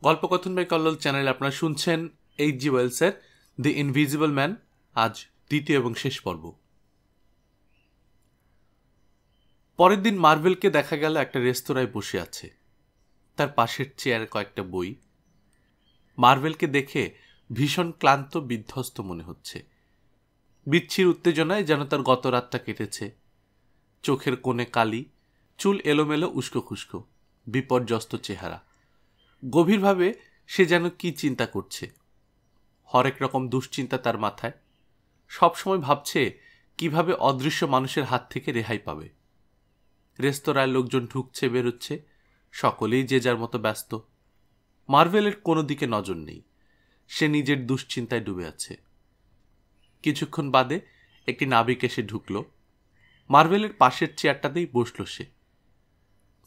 গল্পকথন by Kallol চ্যানেলে আপনারা শুনছেন এইচ.জি. ওয়েলসের দি ইনভিজিবল ম্যান, আজ দ্বিতীয় এবং শেষ পর্ব। পরের দিন মার্ভেলকে দেখা গেল একটা রেস্তোরাঁয় বসে আছে, তার পাশের চেয়ারে কয়েকটা বই। মার্ভেলকে দেখে ভীষণ ক্লান্ত বিধ্বস্ত মনে হচ্ছে। বিচ্ছির উত্তেজনায় যেন তার গত রাতটা কেটেছে। চোখের কোণে কালি, চুল এলোমেলো উস্কো খুস্কো, বিপর্যস্ত চেহারা। গভীরভাবে সে যেন কি চিন্তা করছে। হরেক রকম দুশ্চিন্তা তার মাথায়। সবসময় ভাবছে কিভাবে অদৃশ্য মানুষের হাত থেকে রেহাই পাবে। রেস্তোরাঁয় লোকজন ঢুকছে বেরোচ্ছে, সকলেই যে যার মতো ব্যস্ত। মার্ভেলের কোনো দিকে নজর নেই, সে নিজের দুশ্চিন্তায় ডুবে আছে। কিছুক্ষণ বাদে একটি নাবিক এসে ঢুকল। মার্ভেলের পাশের চেয়ারটাতেই বসল সে।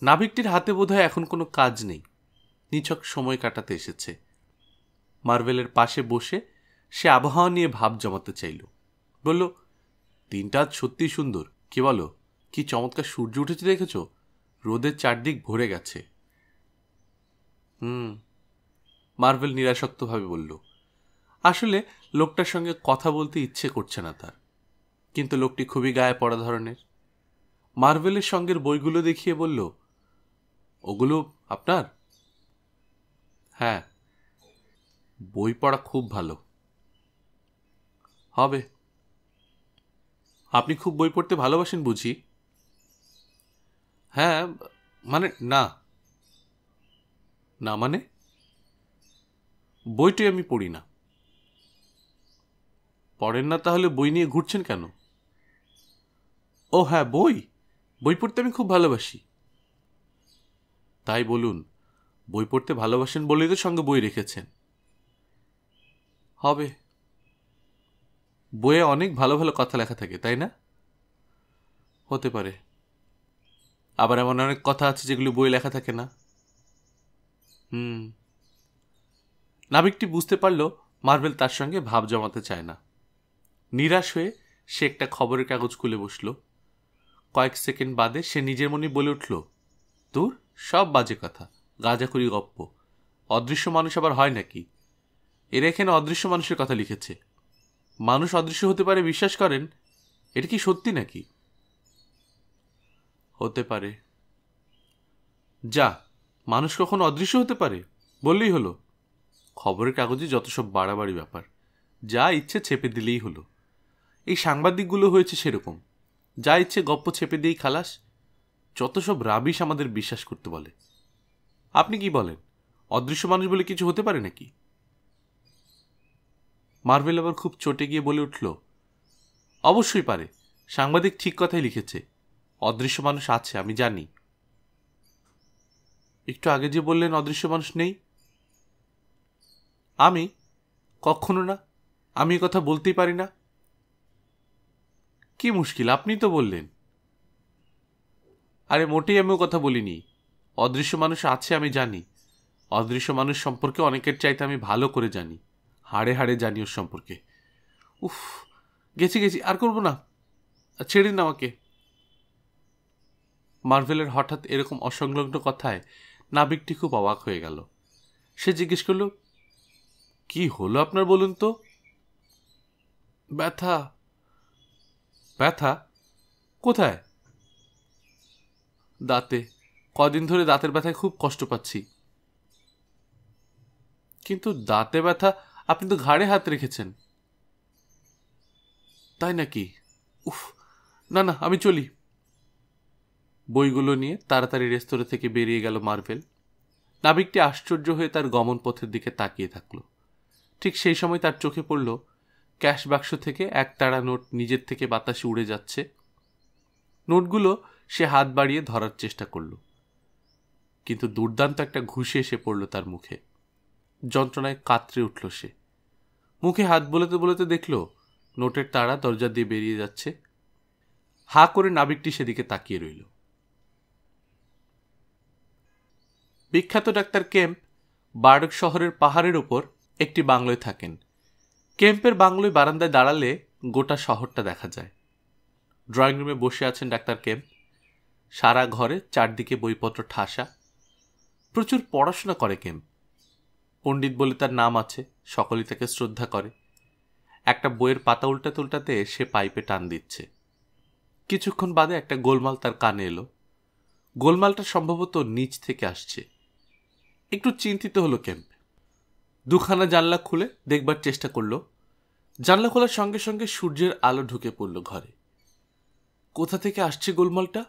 নাবিকটির হাতে বোধহয় এখন কোনো কাজ নেই, নিছক সময় কাটাতে এসেছে। মার্ভেলের পাশে বসে সে আবহাওয়া নিয়ে ভাব জমাতে চাইল। বলল, দিনটা আজ সত্যিই সুন্দর। কি বলো, কি চমৎকার সূর্য উঠেছে দেখেছ? রোদের চারদিক ভরে গেছে। মার্ভেল নিরাসক্তভাবে বলল। আসলে লোকটার সঙ্গে কথা বলতে ইচ্ছে করছে না তার, কিন্তু লোকটি খুবই গায়ে পড়া ধরনের। মার্ভেলের সঙ্গের বইগুলো দেখিয়ে বলল, ওগুলো আপনার? হ্যাঁ, বই পড়া খুব ভালো। হবে। আপনি খুব বই পড়তে ভালোবাসেন বুঝি? হ্যাঁ, মানে না। না মানে? বইটাই আমি পড়ি না। পড়েন না তাহলে বই নিয়ে ঘুরছেন কেন? ও হ্যাঁ, বই বই পড়তে আমি খুব ভালোবাসি। তাই বলুন, বই পড়তে ভালোবাসেন বলেই তো সঙ্গে বই রেখেছেন। হবে। বইয়ে অনেক ভালো ভালো কথা লেখা থাকে, তাই না? হতে পারে। আবার এমন অনেক কথা আছে যেগুলো বই লেখা থাকে না। নাবিকটি বুঝতে পারল মার্ভেল তার সঙ্গে ভাব জমাতে চায় না। নিরাশ হয়ে সে একটা খবরের কাগজ খুলে বসল। কয়েক সেকেন্ড বাদে সে নিজের মনে বলে উঠল, দূর, সব বাজে কথা, গাঁজাখুরি গপ্প। অদৃশ্য মানুষ আবার হয় নাকি? এরা এখানে অদৃশ্য মানুষের কথা লিখেছে। মানুষ অদৃশ্য হতে পারে বিশ্বাস করেন? এটা কি সত্যি নাকি? হতে পারে। যা, মানুষ কখনো অদৃশ্য হতে পারে বললেই হলো। খবরের কাগজে যত সব বাড়াবাড়ি ব্যাপার, যা ইচ্ছে ছেপে দিলেই হলো। এই সাংবাদিকগুলো হয়েছে সেরকম, যা ইচ্ছে গপ্প ছেপে দিয়েই খালাস। যত সব রাবিশ আমাদের বিশ্বাস করতে বলে। আপনি কি বলেন, অদৃশ্য মানুষ বলে কিছু হতে পারে নাকি? মার্ভেল আবার খুব চটে গিয়ে বলে উঠল, অবশ্যই পারে। সাংবাদিক ঠিক কথাই লিখেছে, অদৃশ্য মানুষ আছে, আমি জানি। একটু আগে যে বললেন অদৃশ্য মানুষ নেই। আমি? কখনো না। আমি এ কথা বলতেই পারি না। কি মুশকিল, আপনি তো বললেন। আরে মোটেই আমি ও কথা বলিনি। অদৃশ্য মানুষ আছে আমি জানি। অদৃশ্য মানুষ সম্পর্কে অনেকের চাইতে আমি ভালো করে জানি, হাড়ে হাড়ে জানি ওর সম্পর্কে। উফ, গেছি গেছি, আর করবো না, ছেড়ে দিন আমাকে। মার্ভেলের হঠাৎ এরকম অসংলগ্ন কথায় নাবিকটি খুব অবাক হয়ে গেল। সে জিজ্ঞেস করল, কি হলো আপনার বলুন তো? ব্যথা। ব্যথা? কোথায়? দাঁতে। কদিন ধরে দাঁতের ব্যথায় খুব কষ্ট পাচ্ছি। কিন্তু দাঁতে ব্যথা? আপনি তো ঘাড়ে হাত রেখেছেন। তাই নাকি? উফ, না না, আমি চলি। বইগুলো নিয়ে তাড়াতাড়ি রেস্তোরাঁ থেকে বেরিয়ে গেল মার্ভেল। নাবিকটি আশ্চর্য হয়ে তার গমন পথের দিকে তাকিয়ে থাকল। ঠিক সেই সময় তার চোখে পড়ল ক্যাশ বাক্স থেকে এক তাড়া নোট নিজের থেকে বাতাসে উড়ে যাচ্ছে। নোটগুলো সে হাত বাড়িয়ে ধরার চেষ্টা করল, কিন্তু দুর্দান্ত একটা ঘুষে এসে পড়ল তার মুখে। যন্ত্রণায় কাতরে উঠল সে। মুখে হাত বোলাতে বোলাতে দেখল নোটের তাড়া দরজা দিয়ে বেরিয়ে যাচ্ছে। হা করে নাবিকটি সেদিকে তাকিয়ে রইল। বিখ্যাত ডাক্তার কেম্প বার্ডক শহরের পাহাড়ের ওপর একটি বাংলোয় থাকেন। কেম্পের বাংলোয় বারান্দায় দাঁড়ালে গোটা শহরটা দেখা যায়। ড্রয়িং রুমে বসে আছেন ডাক্তার কেম্প। সারা ঘরে চারদিকে বইপত্র ঠাসা। প্রচুর পড়াশোনা করে কেম্প। পণ্ডিত বলে তার নাম আছে, সকলেই তাকে শ্রদ্ধা করে। একটা বইয়ের পাতা উল্টাতে উল্টাতে সে পাইপে টান দিচ্ছে। কিছুক্ষণ বাদে একটা গোলমাল তার কানে এলো। গোলমালটা সম্ভবত নিচ থেকে আসছে। একটু চিন্তিত হলো ক্যাম্প। দুখানা জানলা খুলে দেখবার চেষ্টা করলো। জানলা খোলার সঙ্গে সঙ্গে সূর্যের আলো ঢুকে পড়ল ঘরে। কোথা থেকে আসছে গোলমালটা?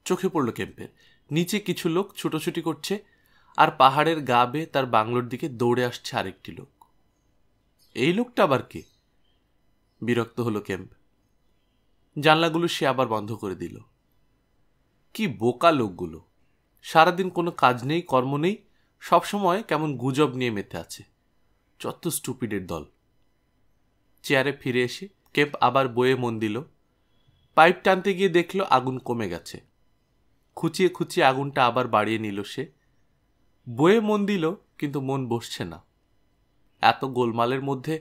চোখে পড়ল ক্যাম্পের। নিচে কিছু লোক ছুটোছুটি করছে, আর পাহাড়ের গা বেয়ে তার বাংলোর দিকে দৌড়ে আসছে আরেকটি লোক। এই লোকটা আবার কে? বিরক্ত হলো ক্যাম্প। জানলাগুলো সে আবার বন্ধ করে দিল। কি বোকা লোকগুলো! সারাদিন কোনো কাজ নেই, কর্ম নেই, সবসময় কেমন গুজব নিয়ে মেতে আছে। যত স্টুপিডের দল। চেয়ারে ফিরে এসে ক্যাম্প আবার বইয়ে মন দিল। পাইপ টানতে গিয়ে দেখল আগুন কমে গেছে। খুঁচিয়ে খুঁচিয়ে আগুনটা আবার বাড়িয়ে নিল সে। বইয়ে মন দিল, কিন্তু মন বসছে না। এত গোলমালের মধ্যে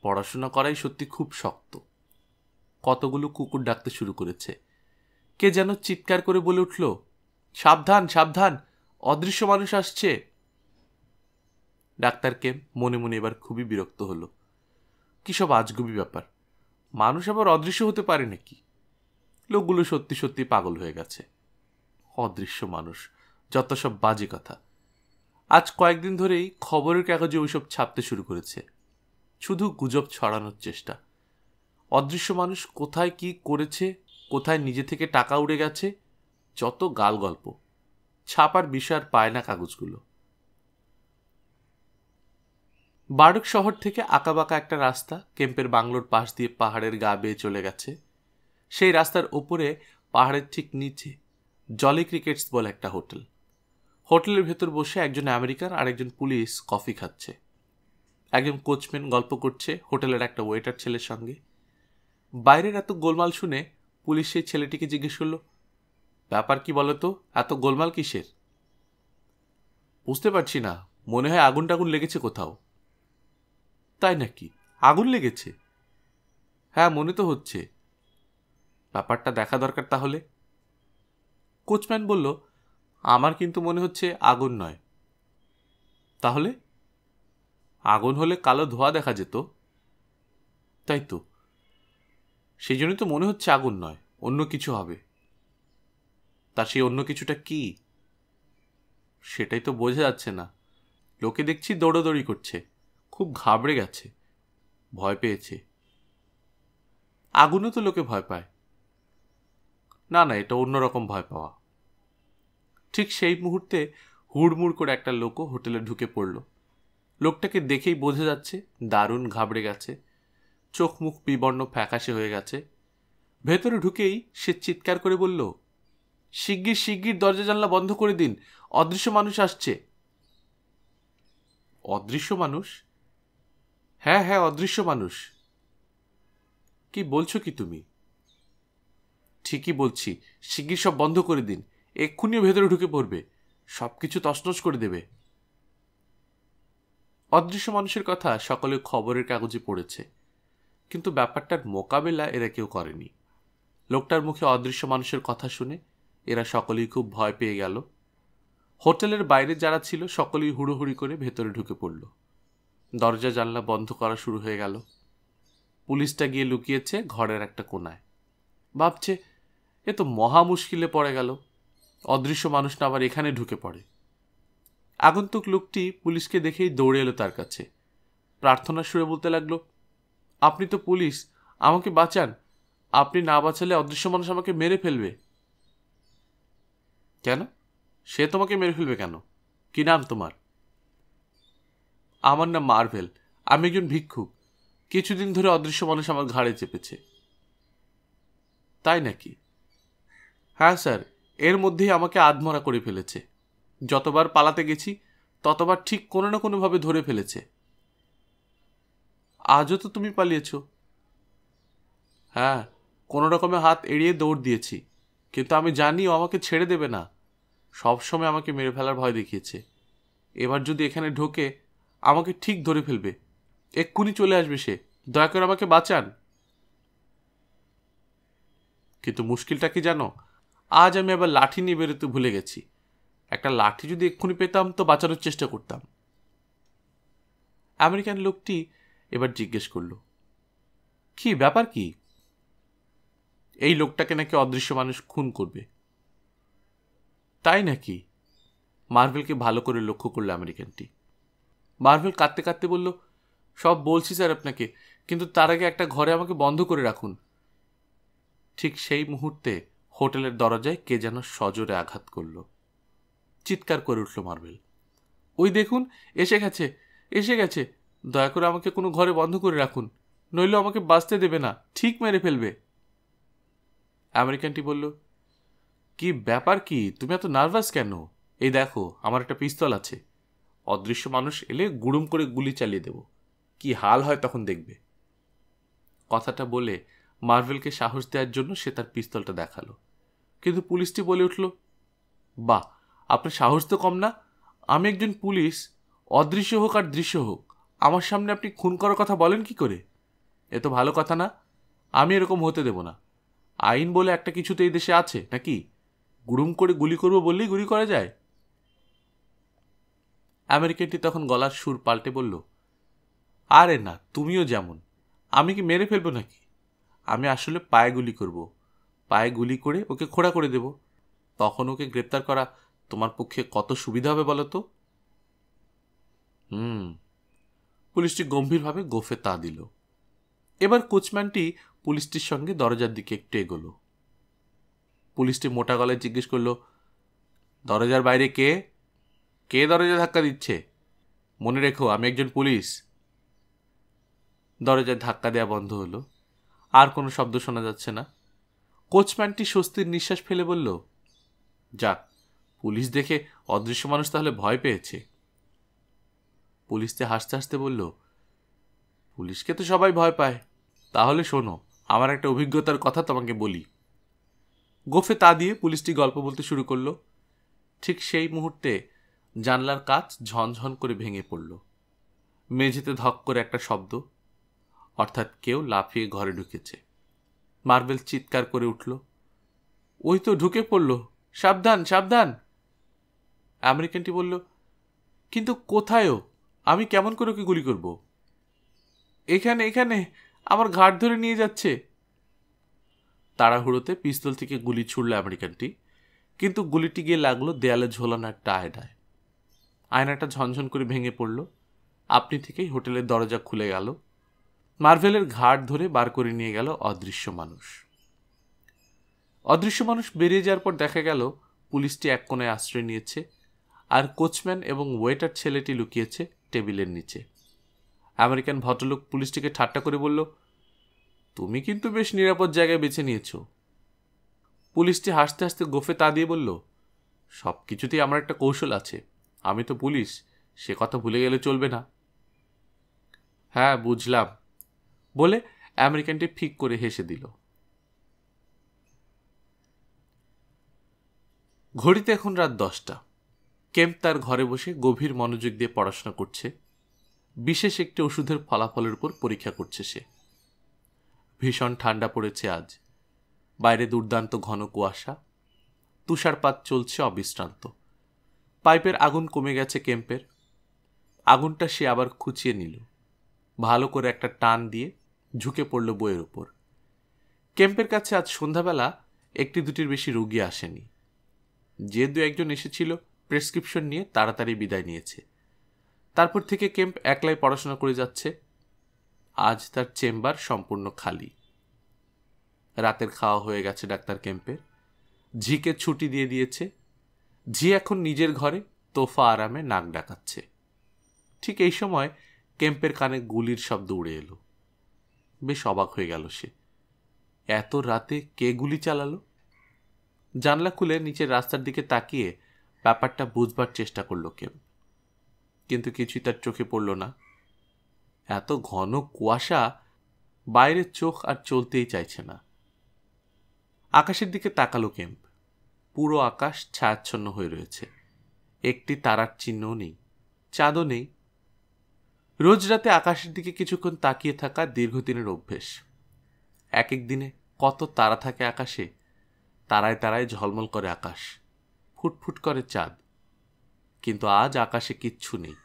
পড়াশোনা করাই সত্যি খুব শক্ত। কতগুলো কুকুর ডাকতে শুরু করেছে। কে যেন চিৎকার করে বলে উঠল, সাবধান সাবধান, অদৃশ্য মানুষ আসছে। ডাক্তার ক্যাম্প মনে মনে এবার খুবই বিরক্ত হলো। কি সব আজগুবি ব্যাপার! মানুষ আবার অদৃশ্য হতে পারে নাকি? লোকগুলো সত্যি সত্যি পাগল হয়ে গেছে। অদৃশ্য মানুষ, যত সব বাজে কথা। আজ কয়েকদিন ধরেই খবরের কাগজে ওইসব ছাপতে শুরু করেছে। শুধু গুজব ছড়ানোর চেষ্টা। অদৃশ্য মানুষ কোথায় কি করেছে, কোথায় নিজে থেকে টাকা উড়ে গেছে, যত গাল গল্প। ছাপার বিষয় আর পায় না কাগজগুলো। বার্ডক শহর থেকে আঁকাবাঁকা একটা রাস্তা ক্যাম্পের বাংলোর পাশ দিয়ে পাহাড়ের গা বেয়ে চলে গেছে। সেই রাস্তার ওপরে পাহাড়ের ঠিক নিচে জলি ক্রিকেটস বলে একটা হোটেল। হোটেলের ভেতর বসে একজন আমেরিকান আর একজন পুলিশ কফি খাচ্ছে। একজন কোচম্যান গল্প করছে হোটেলের একটা ওয়েটার ছেলের সঙ্গে। বাইরের এত গোলমাল শুনে পুলিশ সেই ছেলেটিকে জিজ্ঞেস করল, ব্যাপার কি বলতো, এত গোলমাল কিসের? বুঝতে পারছি না, মনে হয় আগুন টাগুন লেগেছে কোথাও। তাই নাকি? আগুন লেগেছে? হ্যাঁ, মনে তো হচ্ছে। ব্যাপারটা দেখা দরকার তাহলে। কোচম্যান বলল, আমার কিন্তু মনে হচ্ছে আগুন নয়। তাহলে? আগুন হলে কালো ধোঁয়া দেখা যেত। তাই তো, সেই জন্যই তো মনে হচ্ছে আগুন নয়, অন্য কিছু হবে। তা সেই অন্য কিছুটা কি? সেটাই তো বোঝা যাচ্ছে না। লোকে দেখছি দৌড়াদৌড়ি করছে, খুব ঘাবড়ে গেছে, ভয় পেয়েছে। আগুনও তো লোকে ভয় পায়। না না, এটা অন্যরকম ভয় পাওয়া। ঠিক সেই মুহূর্তে হুড়মুড় করে একটা লোকও হোটেলে ঢুকে পড়ল। লোকটাকে দেখেই বোঝা যাচ্ছে দারুণ ঘাবড়ে গেছে, চোখ মুখ বিবর্ণ ফ্যাকাশে হয়ে গেছে। ভেতরে ঢুকেই সে চিৎকার করে বলল, শিগগির শিগগির দরজা জানলা বন্ধ করে দিন, অদৃশ্য মানুষ আসছে। অদৃশ্য মানুষ? হ্যাঁ হ্যাঁ, অদৃশ্য মানুষ। কি বলছো কি তুমি? ঠিকই বলছি, শিগগির সব বন্ধ করে দিন, এক্ষুনিও ভেতরে ঢুকে পড়বে, সবকিছু তছনছ করে দেবে। অদৃশ্য মানুষের কথা সকলে খবরের কাগজে পড়েছে, কিন্তু ব্যাপারটার মোকাবেলা এরা কেউ করেনি। লোকটার মুখে অদৃশ্য মানুষের কথা শুনে এরা সকলেই খুব ভয় পেয়ে গেল। হোটেলের বাইরে যারা ছিল সকলেই হুড়োহুড়ি করে ভেতরে ঢুকে পড়ল। দরজা জানলা বন্ধ করা শুরু হয়ে গেল। পুলিশটা গিয়ে লুকিয়েছে ঘরের একটা কোনায়। ভাবছে, এ তো মহা মুশকিলে পড়ে গেল, অদৃশ্য মানুষ না আবার এখানে ঢুকে পড়ে। আগন্তুক লোকটি পুলিশকে দেখেই দৌড়ে এলো তার কাছে। প্রার্থনার সুরে বলতে লাগলো, আপনি তো পুলিশ, আমাকে বাঁচান, আপনি না বাঁচালে অদৃশ্য মানুষ আমাকে মেরে ফেলবে। কেন? সে তোমাকে মেরে ফেলবে কেন? কি নাম তোমার? আমার নাম মার্ভেল, আমি একজন ভিক্ষুক। কিছুদিন ধরে অদৃশ্য মানুষ আমার ঘাড়ে চেপেছে। তাই নাকি? হ্যাঁ স্যার, এর মধ্যেই আমাকে আধমরা করে ফেলেছে। যতবার পালাতে গেছি ততবার ঠিক কোনো না কোনোভাবে ধরে ফেলেছে। আজও তো তুমি পালিয়েছ। হ্যাঁ, কোনো রকমে হাত এড়িয়ে দৌড় দিয়েছি, কিন্তু আমি জানি ও আমাকে ছেড়ে দেবে না। সবসময় আমাকে মেরে ফেলার ভয় দেখিয়েছে। এবার যদি এখানে ঢোকে আমাকে ঠিক ধরে ফেলবে, এক্ষুনি চলে আসবে সে। দয়া করে আমাকে বাঁচান। কিন্তু মুশকিলটা কি জানো, আজ আমি আবার লাঠি নিয়ে বেরোতে ভুলে গেছি। একটা লাঠি যদি এক্ষুনি পেতাম তো বাঁচানোর চেষ্টা করতাম। আমেরিকান লোকটি এবার জিজ্ঞেস করল, কি ব্যাপার কি? এই লোকটাকে নাকি অদৃশ্য মানুষ খুন করবে। তাই নাকি? মার্ভেলকে ভালো করে লক্ষ্য করল আমেরিকানটি। মার্ভেল কাঁদতে কাঁদতে বলল, সব বলছি স্যার আপনাকে, কিন্তু তার আগে একটা ঘরে আমাকে বন্ধ করে রাখুন। ঠিক সেই মুহূর্তে হোটেলের দরজায় কে যেন সজোরে আঘাত করল। চিৎকার করে উঠল মার্ভেল, ওই দেখুন, এসে গেছে, এসে গেছে, দয়া করে আমাকে কোনো ঘরে বন্ধ করে রাখুন, নইলে আমাকে বাঁচতে দেবে না, ঠিক মেরে ফেলবে। আমেরিকানটি বলল, কি ব্যাপার কি, তুমি এত নার্ভাস কেন? এই দেখো, আমার একটা পিস্তল আছে, অদৃশ্য মানুষ এলে গুড়ুম করে গুলি চালিয়ে দেব, কি হাল হয় তখন দেখবে। কথাটা বলে মার্ভেলকে সাহস দেওয়ার জন্য সে তার পিস্তলটা দেখালো, কিন্তু পুলিশটি বলে উঠল, বাহ, আপনার সাহস তো কম না, আমি একজন পুলিশ, অদৃশ্য হোক আর দৃশ্য হোক, আমার সামনে আপনি খুন করার কথা বলেন কি করে? এ তো ভালো কথা না, আমি এরকম হতে দেব না। আইন বলে একটা কিছু তো এই দেশে আছে নাকি? গুড়ুম করে গুলি করবো বললেই গুলি করা যায়? আমেরিকানটি তখন গলার সুর পাল্টে বলল, আরে না, তুমিও যেমন, আমি কি মেরে ফেলবো নাকি? আমি আসলে পায়ে গুলি করব, পায়ে গুলি করে ওকে খোঁড়া করে দেব, তখন ওকে গ্রেপ্তার করা তোমার পক্ষে কত সুবিধা হবে বলো তো? পুলিশটি গম্ভীরভাবে গোফে তা দিল। এবার কোচম্যানটি পুলিশটির সঙ্গে দরজার দিকে একটু এগোলো। পুলিশটি মোটা গলায় জিজ্ঞেস করল, দরজার বাইরে কে? কে দরজা ধাক্কা দিচ্ছে? মনে রেখো, আমি একজন পুলিশ। দরজায় ধাক্কা দেওয়া বন্ধ হলো, আর কোনো শব্দ শোনা যাচ্ছে না। কোচম্যানটি স্বস্তির নিঃশ্বাস ফেলে বলল, যাক, পুলিশ দেখে অদৃশ্য মানুষ তাহলে ভয় পেয়েছে। পুলিশটি হাসতে হাসতে বলল, পুলিশকে তো সবাই ভয় পায়, তাহলে শোনো, আমার একটা অভিজ্ঞতার কথা তোমাকে বলি। গোফে তা দিয়ে পুলিশটি গল্প বলতে শুরু করলো। ঠিক সেই মুহূর্তে জানলার কাঁচ ঝনঝন করে ভেঙে পড়ল। মেঝেতে ধক করে একটা শব্দ, অর্থাৎ কেউ লাফিয়ে ঘরে ঢুকেছে। মার্ভেল চিৎকার করে উঠল, ওই তো ঢুকে পড়ল, সাবধান সাবধান। আমেরিকানটি বলল, কিন্তু কোথায়ও, আমি কেমন করে ওকে গুলি করব? এখানে এখানে, আমার ঘাট ধরে নিয়ে যাচ্ছে। তাড়াহুড়োতে পিস্তল থেকে গুলি ছুড়ল আমেরিকানটি, কিন্তু গুলিটি গিয়ে লাগলো দেয়ালে ঝোলানো একটা আয়নায়। আয়নাটা ঝনঝন করে ভেঙে পড়ল। আপনি থেকেই হোটেলের দরজা খুলে গেল। মার্ভেলের ঘাট ধরে বার করে নিয়ে গেল অদৃশ্য মানুষ। অদৃশ্য মানুষ বেরিয়ে যাওয়ার পর দেখা গেল পুলিশটি এক কোণায় আশ্রয় নিয়েছে, আর কোচম্যান এবং ওয়েটার ছেলেটি লুকিয়েছে টেবিলের নিচে। আমেরিকান ভদ্রলোক পুলিশটিকে ঠাট্টা করে বলল, তুমি কিন্তু বেশ নিরাপদ জায়গায় বেছে নিয়েছ। পুলিশটি হাসতে হাসতে গোফে তা দিয়ে বলল, সব কিছুতেই আমার একটা কৌশল আছে, আমি তো পুলিশ, সে কথা ভুলে গেলে চলবে না। হ্যাঁ, বুঝলাম, বলে আমেরিকানটি ফিক করে হেসে দিল। ঘড়িতে এখন রাত 10টা। কেম্প তার ঘরে বসে গভীর মনোযোগ দিয়ে পড়াশোনা করছে। বিশেষ একটি ওষুধের ফলাফলের উপর পরীক্ষা করছে সে। ভীষণ ঠান্ডা পড়েছে আজ। বাইরে দুর্দান্ত ঘন কুয়াশা, তুষারপাত চলছে অবিশ্রান্ত। পাইপের আগুন কমে গেছে কেম্পের। আগুনটা সে আবার খুঁচিয়ে নিল, ভালো করে একটা টান দিয়ে ঝুঁকে পড়ল বইয়ের উপর। কেম্পের কাছে আজ সন্ধ্যাবেলা একটি দুটির বেশি রোগী আসেনি। যে দু একজন এসেছিল প্রেসক্রিপশন নিয়ে তাড়াতাড়ি বিদায় নিয়েছে। তারপর থেকে কেম্প একলাই পড়াশোনা করে যাচ্ছে। আজ তার চেম্বার সম্পূর্ণ খালি। রাতের খাওয়া হয়ে গেছে ডাক্তার কেম্পের। ঝিকে ছুটি দিয়ে দিয়েছে। ঝি এখন নিজের ঘরে তোফা আরামে নাক ডাকাচ্ছে। ঠিক এই সময় কেম্পের কানে গুলির শব্দ উড়ে এলো। বেশ অবাক হয়ে গেল সে। এত রাতে কে গুলি চালালো? জানলা খুলে নিচের রাস্তার দিকে তাকিয়ে ব্যাপারটা বুঝবার চেষ্টা করল কেম্প, কিন্তু কিছুই তার চোখে পড়ল না। এত ঘন কুয়াশা, বাইরে চোখ আর চলতেই চাইছে না। আকাশের দিকে তাকালো কেম্প। পুরো আকাশ ছায়াচ্ছন্ন হয়ে রয়েছে। একটি তারার চিহ্নও নেই, চাঁদও নেই। রোজ রাতে আকাশের দিকে কিছুক্ষণ তাকিয়ে থাকা দীর্ঘদিনের অভ্যেস। এক এক দিনে কত তারা থাকে আকাশে। তারায় তারায় ঝলমল করে আকাশ, ফুটফুট করে চাঁদ। কিন্তু আজ আকাশে কিচ্ছু নেই,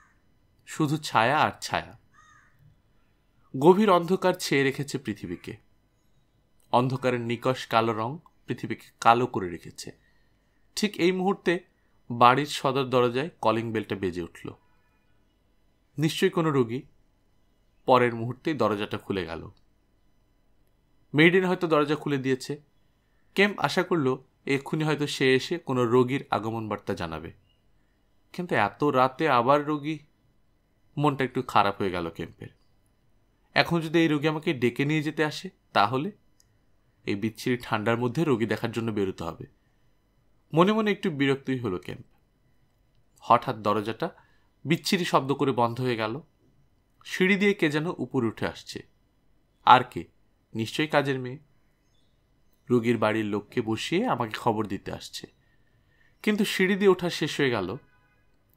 শুধু ছায়া আর ছায়া। গভীর অন্ধকার ছেয়ে রেখেছে পৃথিবীকে। অন্ধকারের নিকষ কালো রং পৃথিবীকে কালো করে রেখেছে। ঠিক এই মুহূর্তে বাড়ির সদর দরজায় কলিং বেলটা বেজে উঠল। নিশ্চয়ই কোনো রোগী। পরের মুহূর্তেই দরজাটা খুলে গেল। মেইডেন হয়তো দরজা খুলে দিয়েছে। কেম্প আশা করল এক্ষুনি হয়তো সে এসে কোনো রোগীর আগমন বার্তা জানাবে, কিন্তু এত রাতে আবার রোগী। মনটা একটু খারাপ হয়ে গেল কেম্পের। এখন যদি এই রোগী আমাকে ডেকে নিয়ে যেতে আসে, তাহলে এই বিচ্ছিরি ঠান্ডার মধ্যে রোগী দেখার জন্য বেরোতে হবে। মনে মনে একটু বিরক্তই হলো কেম্প। হঠাৎ দরজাটা বিচ্ছিরি শব্দ করে বন্ধ হয়ে গেল। সিঁড়ি দিয়ে কে যেন উপরে উঠে আসছে। আর কে? নিশ্চয়ই কাজের মেয়ে। রোগীর বাড়ির লোককে বসিয়ে আমাকে খবর দিতে আসছে। কিন্তু সিঁড়ি দিয়ে ওঠা শেষ হয়ে গেল,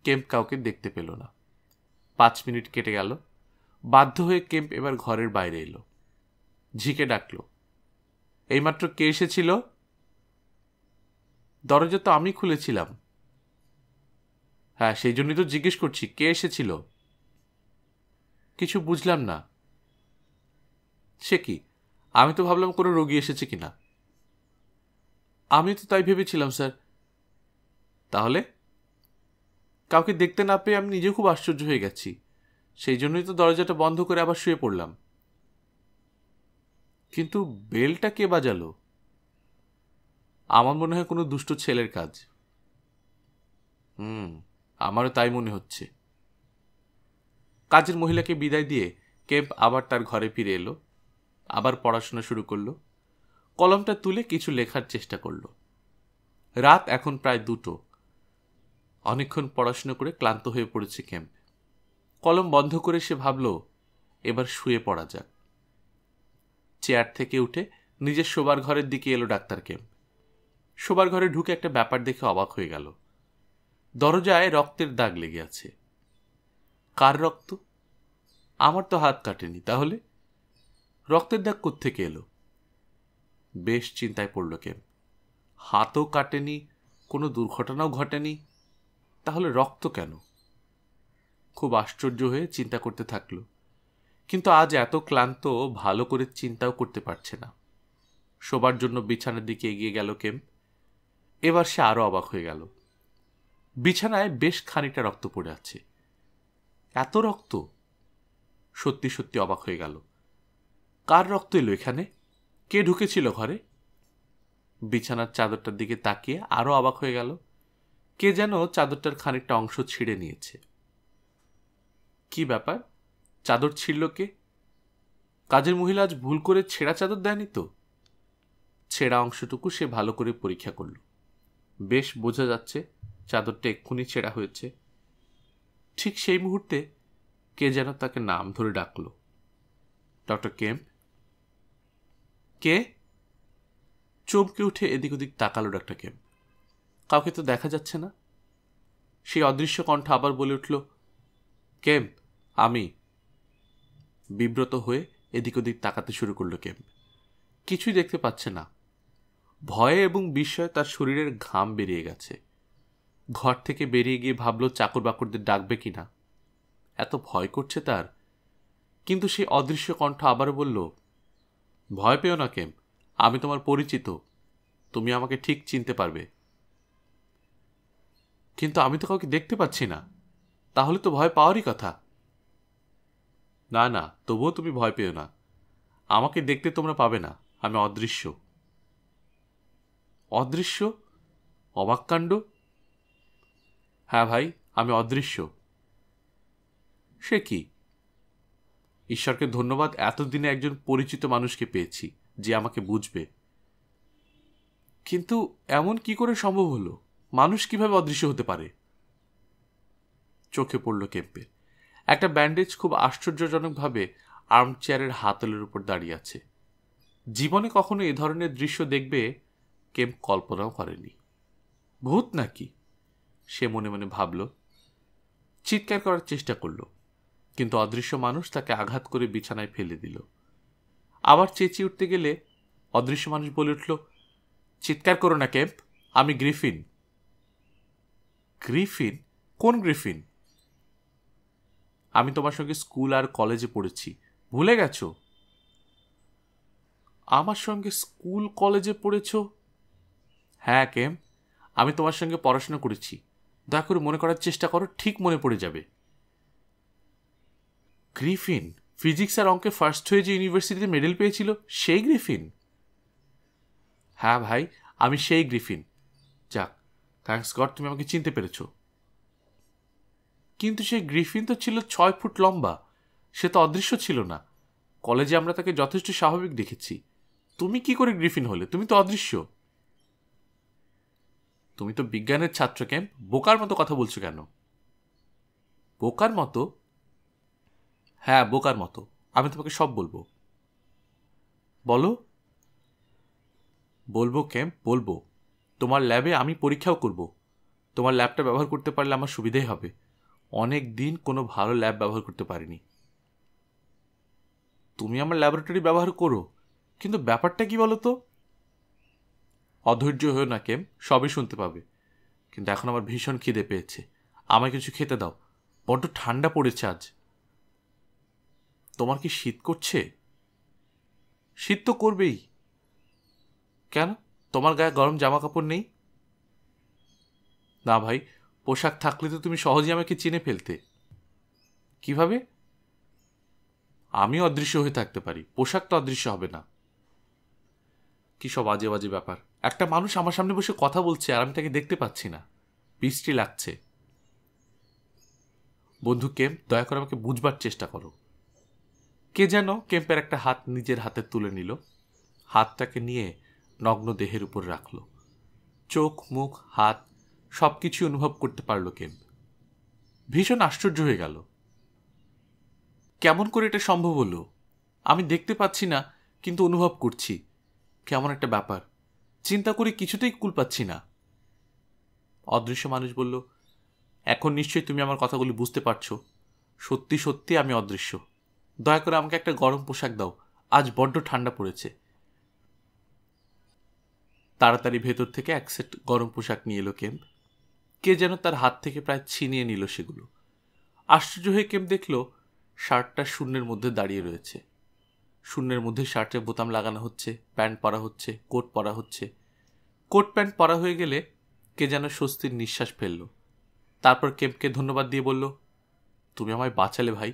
কেম্প কাউকে দেখতে পেল না। 5 মিনিট কেটে গেল। বাধ্য হয়ে কেম্প এবার ঘরের বাইরে এলো। ঝিকে ডাকলো, এইমাত্র কে এসেছিল? দরজা তো আমি খুলেছিলাম। হ্যাঁ, সেই জন্যই তো জিজ্ঞেস করছি, কে এসেছিল? কিছু বুঝলাম না। সে কি? আমি তো ভাবলাম কোনো রোগী এসেছে কিনা। আমি তো তাই ভেবেছিলাম স্যার। তাহলে? কাউকে দেখতে না পেয়ে আমি নিজেও খুব আশ্চর্য হয়ে গেছি। সেই জন্যই তো দরজাটা বন্ধ করে আবার শুয়ে পড়লাম। কিন্তু বেলটা কে বাজালো? আমার মনে হয় কোনো দুষ্ট ছেলের কাজ। আমারও তাই মনে হচ্ছে। কাজের মহিলাকে বিদায় দিয়ে কেম্প আবার তার ঘরে ফিরে এলো। আবার পড়াশোনা শুরু করলো। কলমটা তুলে কিছু লেখার চেষ্টা করলো। রাত এখন প্রায় 2টো। অনেকক্ষণ পড়াশোনা করে ক্লান্ত হয়ে পড়েছে কেম্প। কলম বন্ধ করে সে ভাবল, এবার শুয়ে পড়া যাক। চেয়ার থেকে উঠে নিজের শোবার ঘরের দিকে এলো ডাক্তার কেম্প। শোবার ঘরে ঢুকে একটা ব্যাপার দেখে অবাক হয়ে গেল। দরজায় রক্তের দাগ লেগে আছে। কার রক্ত? আমার তো হাত কাটেনি। তাহলে রক্তের দাগ কোত্থেকে এলো? বেশ চিন্তায় পড়ল কেম্প। হাতও কাটেনি, কোনো দুর্ঘটনাও ঘটেনি, তাহলে রক্ত কেন? খুব আশ্চর্য হয়ে চিন্তা করতে থাকলো। কিন্তু আজ এত ক্লান্ত, ভালো করে চিন্তাও করতে পারছে না। শোবার জন্য বিছানার দিকে এগিয়ে গেল কেম্প। এবার সে আরো অবাক হয়ে গেল। বিছানায় বেশ খানিকটা রক্ত পড়ে আছে। এত রক্ত! সত্যি সত্যি অবাক হয়ে গেল। কার রক্ত এলো এখানে? কে ঢুকেছিল ঘরে? বিছানার চাদরটার দিকে তাকিয়ে আরো অবাক হয়ে গেল। কে যেন চাদরটার খানিকটা অংশ ছিঁড়ে নিয়েছে। কি ব্যাপার? চাদর ছিঁড়ল কে? কাজের মহিলা আজ ভুল করে ছেঁড়া চাদর দেয়নি তো? ছেঁড়া অংশটুকু সে ভালো করে পরীক্ষা করল। বেশ বোঝা যাচ্ছে চাদরটা এক্ষুনি ছেঁড়া হয়েছে। ঠিক সেই মুহূর্তে কে যেন তাকে নাম ধরে ডাকল, ডক্টর কেম্প। কে? চমকে উঠে এদিক ওদিক তাকালো ডাক্তার কেম্প। কাউকে তো দেখা যাচ্ছে না। সেই অদৃশ্য কণ্ঠ আবার বলে উঠল, কেম্প, আমি। বিব্রত হয়ে এদিক ওদিক তাকাতে শুরু করলো কেম্প। কিছুই দেখতে পাচ্ছে না। ভয়ে এবং বিস্ময়ে তার শরীরের ঘাম বেরিয়ে গেছে। ঘর থেকে বেরিয়ে গিয়ে ভাবলো চাকর বাকরদের ডাকবে কিনা। এত ভয় করছে তার। কিন্তু সেই অদৃশ্য কণ্ঠ আবার বলল, ভয় পেও না কেম্প, আমি তোমার পরিচিত, তুমি আমাকে ঠিক চিনতে পারবে। কিন্তু আমি তো কাউকে দেখতে পাচ্ছি না। তাহলে তো ভয় পাওয়ারই কথা। না না, তবুও তুমি ভয় পেও না। আমাকে দেখতে তোমরা পাবে না, আমি অদৃশ্য। অদৃশ্য? অবাক কাণ্ড। হ্যাঁ ভাই, আমি অদৃশ্য। সে কি? ঈশ্বরকে ধন্যবাদ, এতদিনে একজন পরিচিত মানুষকে পেয়েছি যে আমাকে বুঝবে। কিন্তু এমন কি করে সম্ভব হলো? মানুষ কিভাবে অদৃশ্য হতে পারে? চোখে পড়ল কেম্পের। একটা ব্যান্ডেজ খুব আশ্চর্যজনকভাবে আর্ম চেয়ারের হাতলের উপর দাঁড়িয়ে আছে। জীবনে কখনো এ ধরনের দৃশ্য দেখবে কেম্প কল্পনাও করেনি। ভূত নাকি? সে মনে মনে ভাবল। চিৎকার করার চেষ্টা করল, কিন্তু অদৃশ্য মানুষ তাকে আঘাত করে বিছানায় ফেলে দিল। আবার চেঁচিয়ে উঠতে গেলে অদৃশ্য মানুষ বলে উঠল, চিৎকার করো না কেম্প, আমি গ্রিফিন। গ্রিফিন? কোন গ্রিফিন? আমি তোমার সঙ্গে স্কুল আর কলেজে পড়েছি, ভুলে গেছো? আমার সঙ্গে স্কুল কলেজে পড়েছ? হ্যাঁ কেম, আমি তোমার সঙ্গে পড়াশোনা করেছি। দয়া করে মনে করার চেষ্টা করো, ঠিক মনে পড়ে যাবে। গ্রিফিন? ফিজিক্স আর অঙ্কে ফার্স্ট হয়ে যে ইউনিভার্সিটিতে মেডেল পেয়েছিল সেই গ্রিফিন? হ্যাঁ ভাই, আমি সেই গ্রিফিন। যাক, থ্যাঙ্কস গড তুমি আমাকে চিনতে পেরেছ। কিন্তু সেই গ্রিফিন তো ছিল 6 ফুট লম্বা। সে তো অদৃশ্য ছিল না। কলেজে আমরা তাকে যথেষ্ট স্বাভাবিক দেখেছি। তুমি কি করে গ্রিফিন হলে? তুমি তো অদৃশ্য। তুমি তো বিজ্ঞানের ছাত্র কেম, বোকার মতো কথা বলছো কেন? বোকার মতো? হ্যাঁ, বোকার মতো। আমি তোমাকে সব বলবো। বলো। বলবো কেম, বলবো। তোমার ল্যাবে আমি পরীক্ষাও করব। তোমার ল্যাবটা ব্যবহার করতে পারলে আমার সুবিধাই হবে। অনেক দিন কোনো ভালো ল্যাব ব্যবহার করতে পারিনি। তুমি আমার ল্যাবরেটরি ব্যবহার করো, কিন্তু ব্যাপারটা কি বলো তো? অধৈর্য হয়েও না কেম, সবই শুনতে পাবে। কিন্তু এখন আমার ভীষণ খিদে পেয়েছে। আমায় কিছু খেতে দাও। বড্ড ঠান্ডা পড়েছে আজ। তোমার কি শীত করছে? শীত তো করবেই। কেন, তোমার গায়ে গরম জামা কাপড় নেই? না ভাই, পোশাক থাকলে তো তুমি সহজেই আমাকে চিনে ফেলতে। কিভাবে? আমি অদৃশ্য হয়ে থাকতে পারি, পোশাক তো অদৃশ্য হবে না। কি সব আজে বাজে ব্যাপার! একটা মানুষ আমার সামনে বসে কথা বলছে আর আমি তাকে দেখতে পাচ্ছি না। বৃষ্টি লাগছে। বন্ধু কেম, দয়া করে আমাকে বুঝবার চেষ্টা করো। কে যেন কেম্পের একটা হাত নিজের হাতে তুলে নিল। হাতটাকে নিয়ে নগ্ন দেহের উপর রাখল। চোখ, মুখ, হাত সবকিছু অনুভব করতে পারল কেম্প। ভীষণ আশ্চর্য হয়ে গেল। কেমন করে এটা সম্ভব হলো? আমি দেখতে পাচ্ছি না, কিন্তু অনুভব করছি। কেমন একটা ব্যাপার। চিন্তা করে কিছুতেই কুল পাচ্ছি না। অদৃশ্য মানুষ বলল, এখন নিশ্চয়ই তুমি আমার কথাগুলি বুঝতে পারছো। সত্যি সত্যি আমি অদৃশ্য। দয়া করে আমাকে একটা গরম পোশাক দাও, আজ বড্ড ঠান্ডা পড়েছে। তাড়াতাড়ি ভেতর থেকে এক সেট গরম পোশাক নিয়ে এলো কেম্প। কে যেন তার হাত থেকে প্রায় ছিনিয়ে নিল সেগুলো। আশ্চর্য হয়ে কেম্প দেখল শার্টটা শূন্যের মধ্যে দাঁড়িয়ে রয়েছে। শূন্যের মধ্যে শার্টের বোতাম লাগানো হচ্ছে, প্যান্ট পরা হচ্ছে, কোট পরা হচ্ছে। কোট প্যান্ট পরা হয়ে গেলে কে যেন স্বস্তির নিঃশ্বাস ফেলল। তারপর কেম্পকে ধন্যবাদ দিয়ে বলল, তুমি আমায় বাঁচালে ভাই।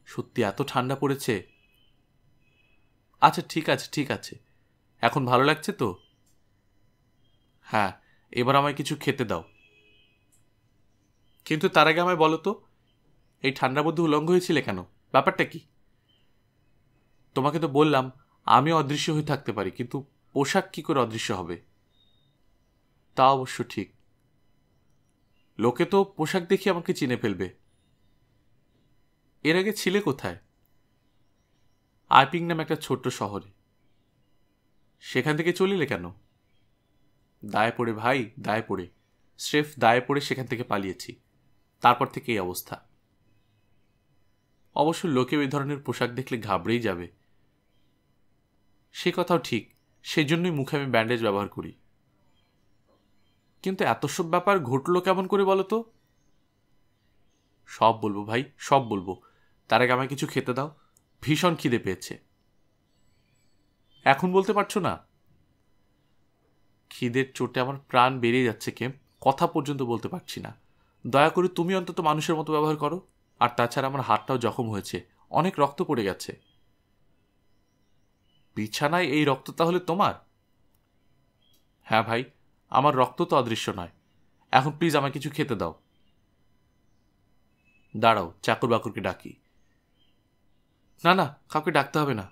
সত্যি এত ঠান্ডা পড়েছে। আচ্ছা ঠিক আছে, ঠিক আছে। এখন ভালো লাগছে তো? হ্যাঁ, এবার আমায় কিছু খেতে দাও। কিন্তু তার আগে আমায় বলো তো, এই ঠান্ডার মধ্যে উলঙ্গ হয়েছিলে কেন? ব্যাপারটা কি? তোমাকে তো বললাম আমি অদৃশ্য হয়ে থাকতে পারি, কিন্তু পোশাক কি করে অদৃশ্য হবে? তা অবশ্য ঠিক। লোকে তো পোশাক দেখে আমাকে চিনে ফেলবে। এর আগে ছিলে কোথায়? আইপিং নামে একটা ছোট্ট শহরে। সেখান থেকে চলিলে কেন? দায়ে পড়ে ভাই, দায়ে পড়ে। স্রেফ দায়ে পড়ে সেখান থেকে পালিয়েছি। তারপর থেকে এই অবস্থা। অবশ্য লোকে ওই ধরনের পোশাক দেখলে ঘাবড়েই যাবে। সে কথাও ঠিক, সেজন্যই মুখে আমি ব্যান্ডেজ ব্যবহার করি। কিন্তু এত সব ব্যাপার ঘটলো কেমন করে বলো তো? সব বলবো ভাই, সব বলবো। তার আগে আমায় কিছু খেতে দাও। ভীষণ খিদে পেয়েছে। এখন বলতে পারছো না? খিদের চোটে আমার প্রাণ বেরিয়ে যাচ্ছে কেম, কথা পর্যন্ত বলতে পারছি না। দয়া করে তুমি অন্তত মানুষের মতো ব্যবহার করো। আর তাছাড়া আমার হাতটাও জখম হয়েছে, অনেক রক্ত পড়ে গেছে। বিছানায় এই রক্ত তাহলে তোমার? হ্যাঁ ভাই, আমার রক্ত তো অদৃশ্য নয়। এখন প্লিজ আমায় কিছু খেতে দাও। দাঁড়াও, চাকর বাকরকে ডাকি। না না, কাউকে ডাকতে হবে না।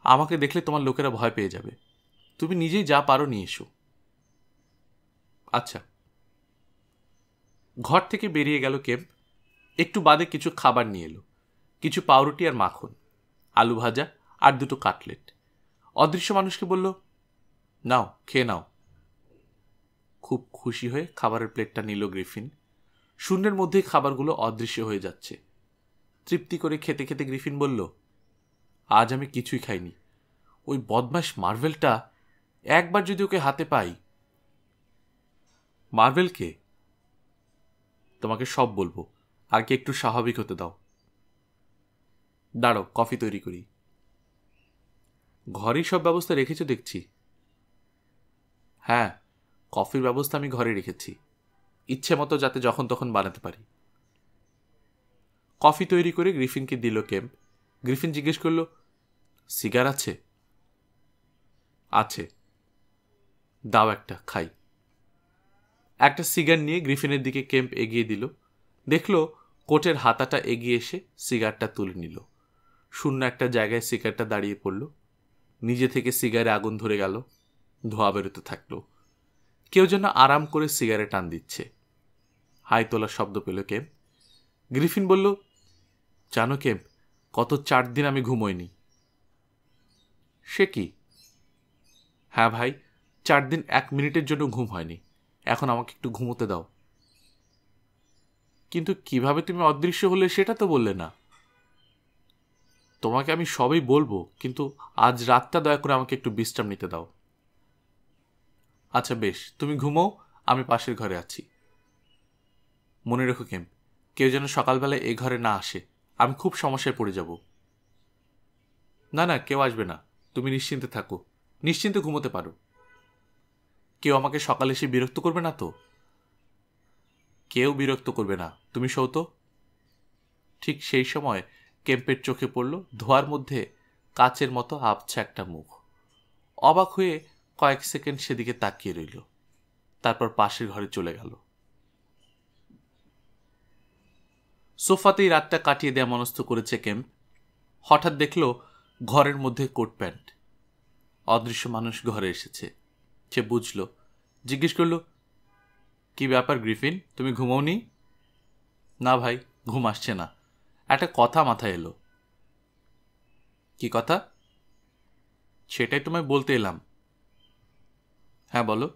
আমাকে দেখলে তোমার লোকেরা ভয় পেয়ে যাবে। তুমি নিজেই যা পারো নিয়ে এসো। আচ্ছা। ঘর থেকে বেরিয়ে গেল কেম্প। একটু বাদে কিছু খাবার নিয়ে এলো। কিছু পাউরুটি আর মাখন, আলু ভাজা আর দুটো কাটলেট। অদৃশ্য মানুষকে বলল, নাও খেয়ে নাও। খুব খুশি হয়ে খাবারের প্লেটটা নিল গ্রিফিন। শূন্যের মধ্যেই খাবারগুলো অদৃশ্য হয়ে যাচ্ছে। তৃপ্তি করে খেতে খেতে গ্রিফিন বলল, আজ আমি কিছুই খাইনি। ওই বদমাস মার্ভেলটা, একবার যদি ওকে হাতে পাই। মার্ভেলকে? তোমাকে সব বলবো, আগে একটু স্বাভাবিক হতে দাও। দাঁড়াও, কফি তৈরি করি। ঘরেই সব ব্যবস্থা রেখেছো দেখছি। হ্যাঁ, কফির ব্যবস্থা আমি ঘরে রেখেছি, ইচ্ছে মতো যাতে যখন তখন বানাতে পারি। কফি তৈরি করে গ্রিফিনকে দিল কেম্প। গ্রিফিন জিজ্ঞেস করল, সিগার আছে? আছে। দাও একটা খাই। একটা সিগার নিয়ে গ্রিফিনের দিকে কেম্প এগিয়ে দিল। দেখল কোটের হাতাটা এগিয়ে এসে সিগারটা তুলে নিল। শূন্য একটা জায়গায় সিগারটা দাঁড়িয়ে পড়ল। নিজে থেকে সিগারে আগুন ধরে গেল, ধোঁয়া বেরোতে থাকলো। কেউ যেন আরাম করে সিগারে টান দিচ্ছে। হাই তোলার শব্দ পেল কেম্প। গ্রিফিন বলল, জানো কেম্প, গত 4 দিন আমি ঘুমোইনি। সে কি? হ্যাঁ ভাই, 4 দিন 1 মিনিটের জন্য ঘুম হয়নি। এখন আমাকে একটু ঘুমোতে দাও। কিন্তু কিভাবে তুমি অদৃশ্য হলে সেটা তো বললে না। তোমাকে আমি সবই বলবো, কিন্তু আজ রাতটা দয়া করে আমাকে একটু বিশ্রাম নিতে দাও। আচ্ছা বেশ, তুমি ঘুমোও, আমি পাশের ঘরে আছি। মনে রেখো কেম্প, কেউ যেন সকালবেলায় এই ঘরে না আসে, আমি খুব সমস্যায় পড়ে যাব। না না, কেউ আসবে না, তুমি নিশ্চিন্তে থাকো, নিশ্চিন্তে ঘুমোতে পারো। কেউ আমাকে সকালে এসে বিরক্ত করবে না তো? কেউ বিরক্ত করবে না, তুমি শোও তো। ঠিক সেই সময় কেম্পের চোখে পড়ল ধোয়ার মধ্যে কাচের মতো আবছা একটা মুখ। অবাক হয়ে কয়েক সেকেন্ড সেদিকে তাকিয়ে রইল, তারপর পাশের ঘরে চলে গেল। সোফাতেই রাতটা কাটিয়ে দেয়া মনস্থ করেছে কেম্প। হঠাৎ দেখল ঘরের মধ্যে কোট প্যান্ট। অদৃশ্য মানুষ ঘরে এসেছে। সে বুঝল, জিজ্ঞেস করল, কি ব্যাপার গ্রিফিন, তুমি ঘুমোওনি? না ভাই, ঘুম আসছে না, একটা কথা মাথায় এলো। কি কথা? সেটাই তোমায় বলতে এলাম। হ্যাঁ বলো।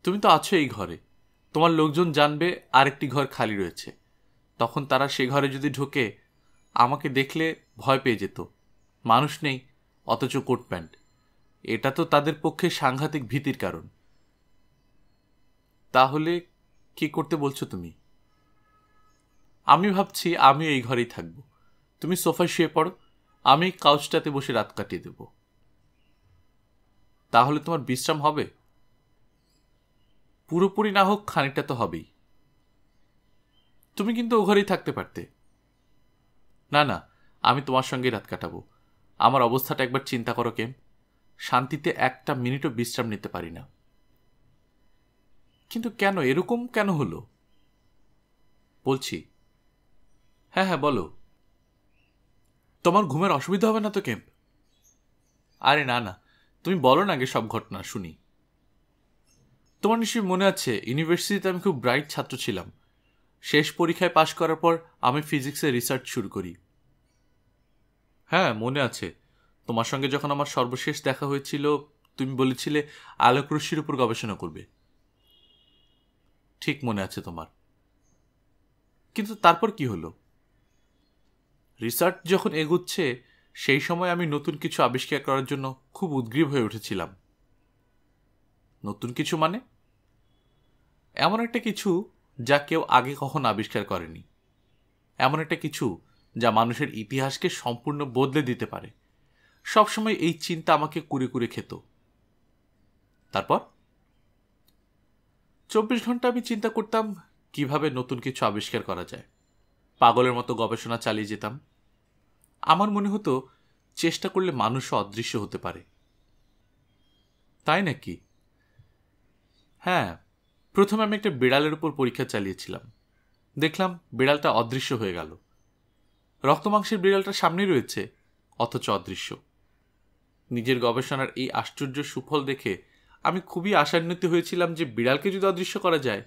তুমি তো আছো এই ঘরে, তোমার লোকজন জানবে আরেকটি ঘর খালি রয়েছে, তখন তারা সে ঘরে যদি ঢোকে, আমাকে দেখলে ভয় পেয়ে যেত। মানুষ নেই, অথচ কোট প্যান্ট, এটা তো তাদের পক্ষে সাংঘাতিক ভীতির কারণ। তাহলে কি করতে বলছো তুমি? আমি ভাবছি আমি এই ঘরেই থাকবো। তুমি সোফায় শুয়ে পড়ো, আমি কাউচটাতে বসে রাত কাটিয়ে দেব। তাহলে তোমার বিশ্রাম হবে? পুরোপুরি না হোক, খানিকটা তো হবেই। তুমি কিন্তু ও ঘরেই থাকতে পারতে। না না, আমি তোমার সঙ্গেই রাত কাটাবো। আমার অবস্থাটা একবার চিন্তা করো কেম, শান্তিতে একটা মিনিটও বিশ্রাম নিতে পারি না। কিন্তু কেন, এরকম কেন হলো? বলছি। হ্যাঁ হ্যাঁ বলো। তোমার ঘুমের অসুবিধা হবে না তো কেম্প? আরে না না, তুমি বলো না আগে সব ঘটনা শুনি। তোমার নিশ্চয়ই মনে আছে, ইউনিভার্সিটিতে আমি খুব ব্রাইট ছাত্র ছিলাম। শেষ পরীক্ষায় পাশ করার পর আমি ফিজিক্সে রিসার্চ শুরু করি। হ্যাঁ মনে আছে, তোমার সঙ্গে যখন আমার সর্বশেষ দেখা হয়েছিল, তুমি বলেছিলে আলোকরশ্মির উপর গবেষণা করবে। ঠিক মনে আছে তোমার। কিন্তু তারপর কি হলো? রিসার্চ যখন এগুচ্ছে, সেই সময় আমি নতুন কিছু আবিষ্কার করার জন্য খুব উদ্গ্রীব হয়ে উঠেছিলাম। নতুন কিছু মানে? এমন একটা কিছু যা কেউ আগে কখনো আবিষ্কার করেনি। এমন একটা কিছু যা মানুষের ইতিহাসকে সম্পূর্ণ বদলে দিতে পারে। সবসময় এই চিন্তা আমাকে কুরে কুরে খেত। তারপর 24 ঘন্টা আমি চিন্তা করতাম কিভাবে নতুন কিছু আবিষ্কার করা যায়। পাগলের মতো গবেষণা চালিয়ে যেতাম। আমার মনে হতো চেষ্টা করলে মানুষও অদৃশ্য হতে পারে। তাই নাকি? হ্যাঁ, প্রথমে আমি একটা বিড়ালের উপর পরীক্ষা চালিয়েছিলাম। দেখলাম বিড়ালটা অদৃশ্য হয়ে গেল। রক্তমাংসের বিড়ালটা সামনেই রয়েছে, অথচ অদৃশ্য। নিজের গবেষণার এই আশ্চর্য সুফল দেখে আমি খুবই আশান্বিত হয়েছিলাম যে বিড়ালকে যদি অদৃশ্য করা যায়,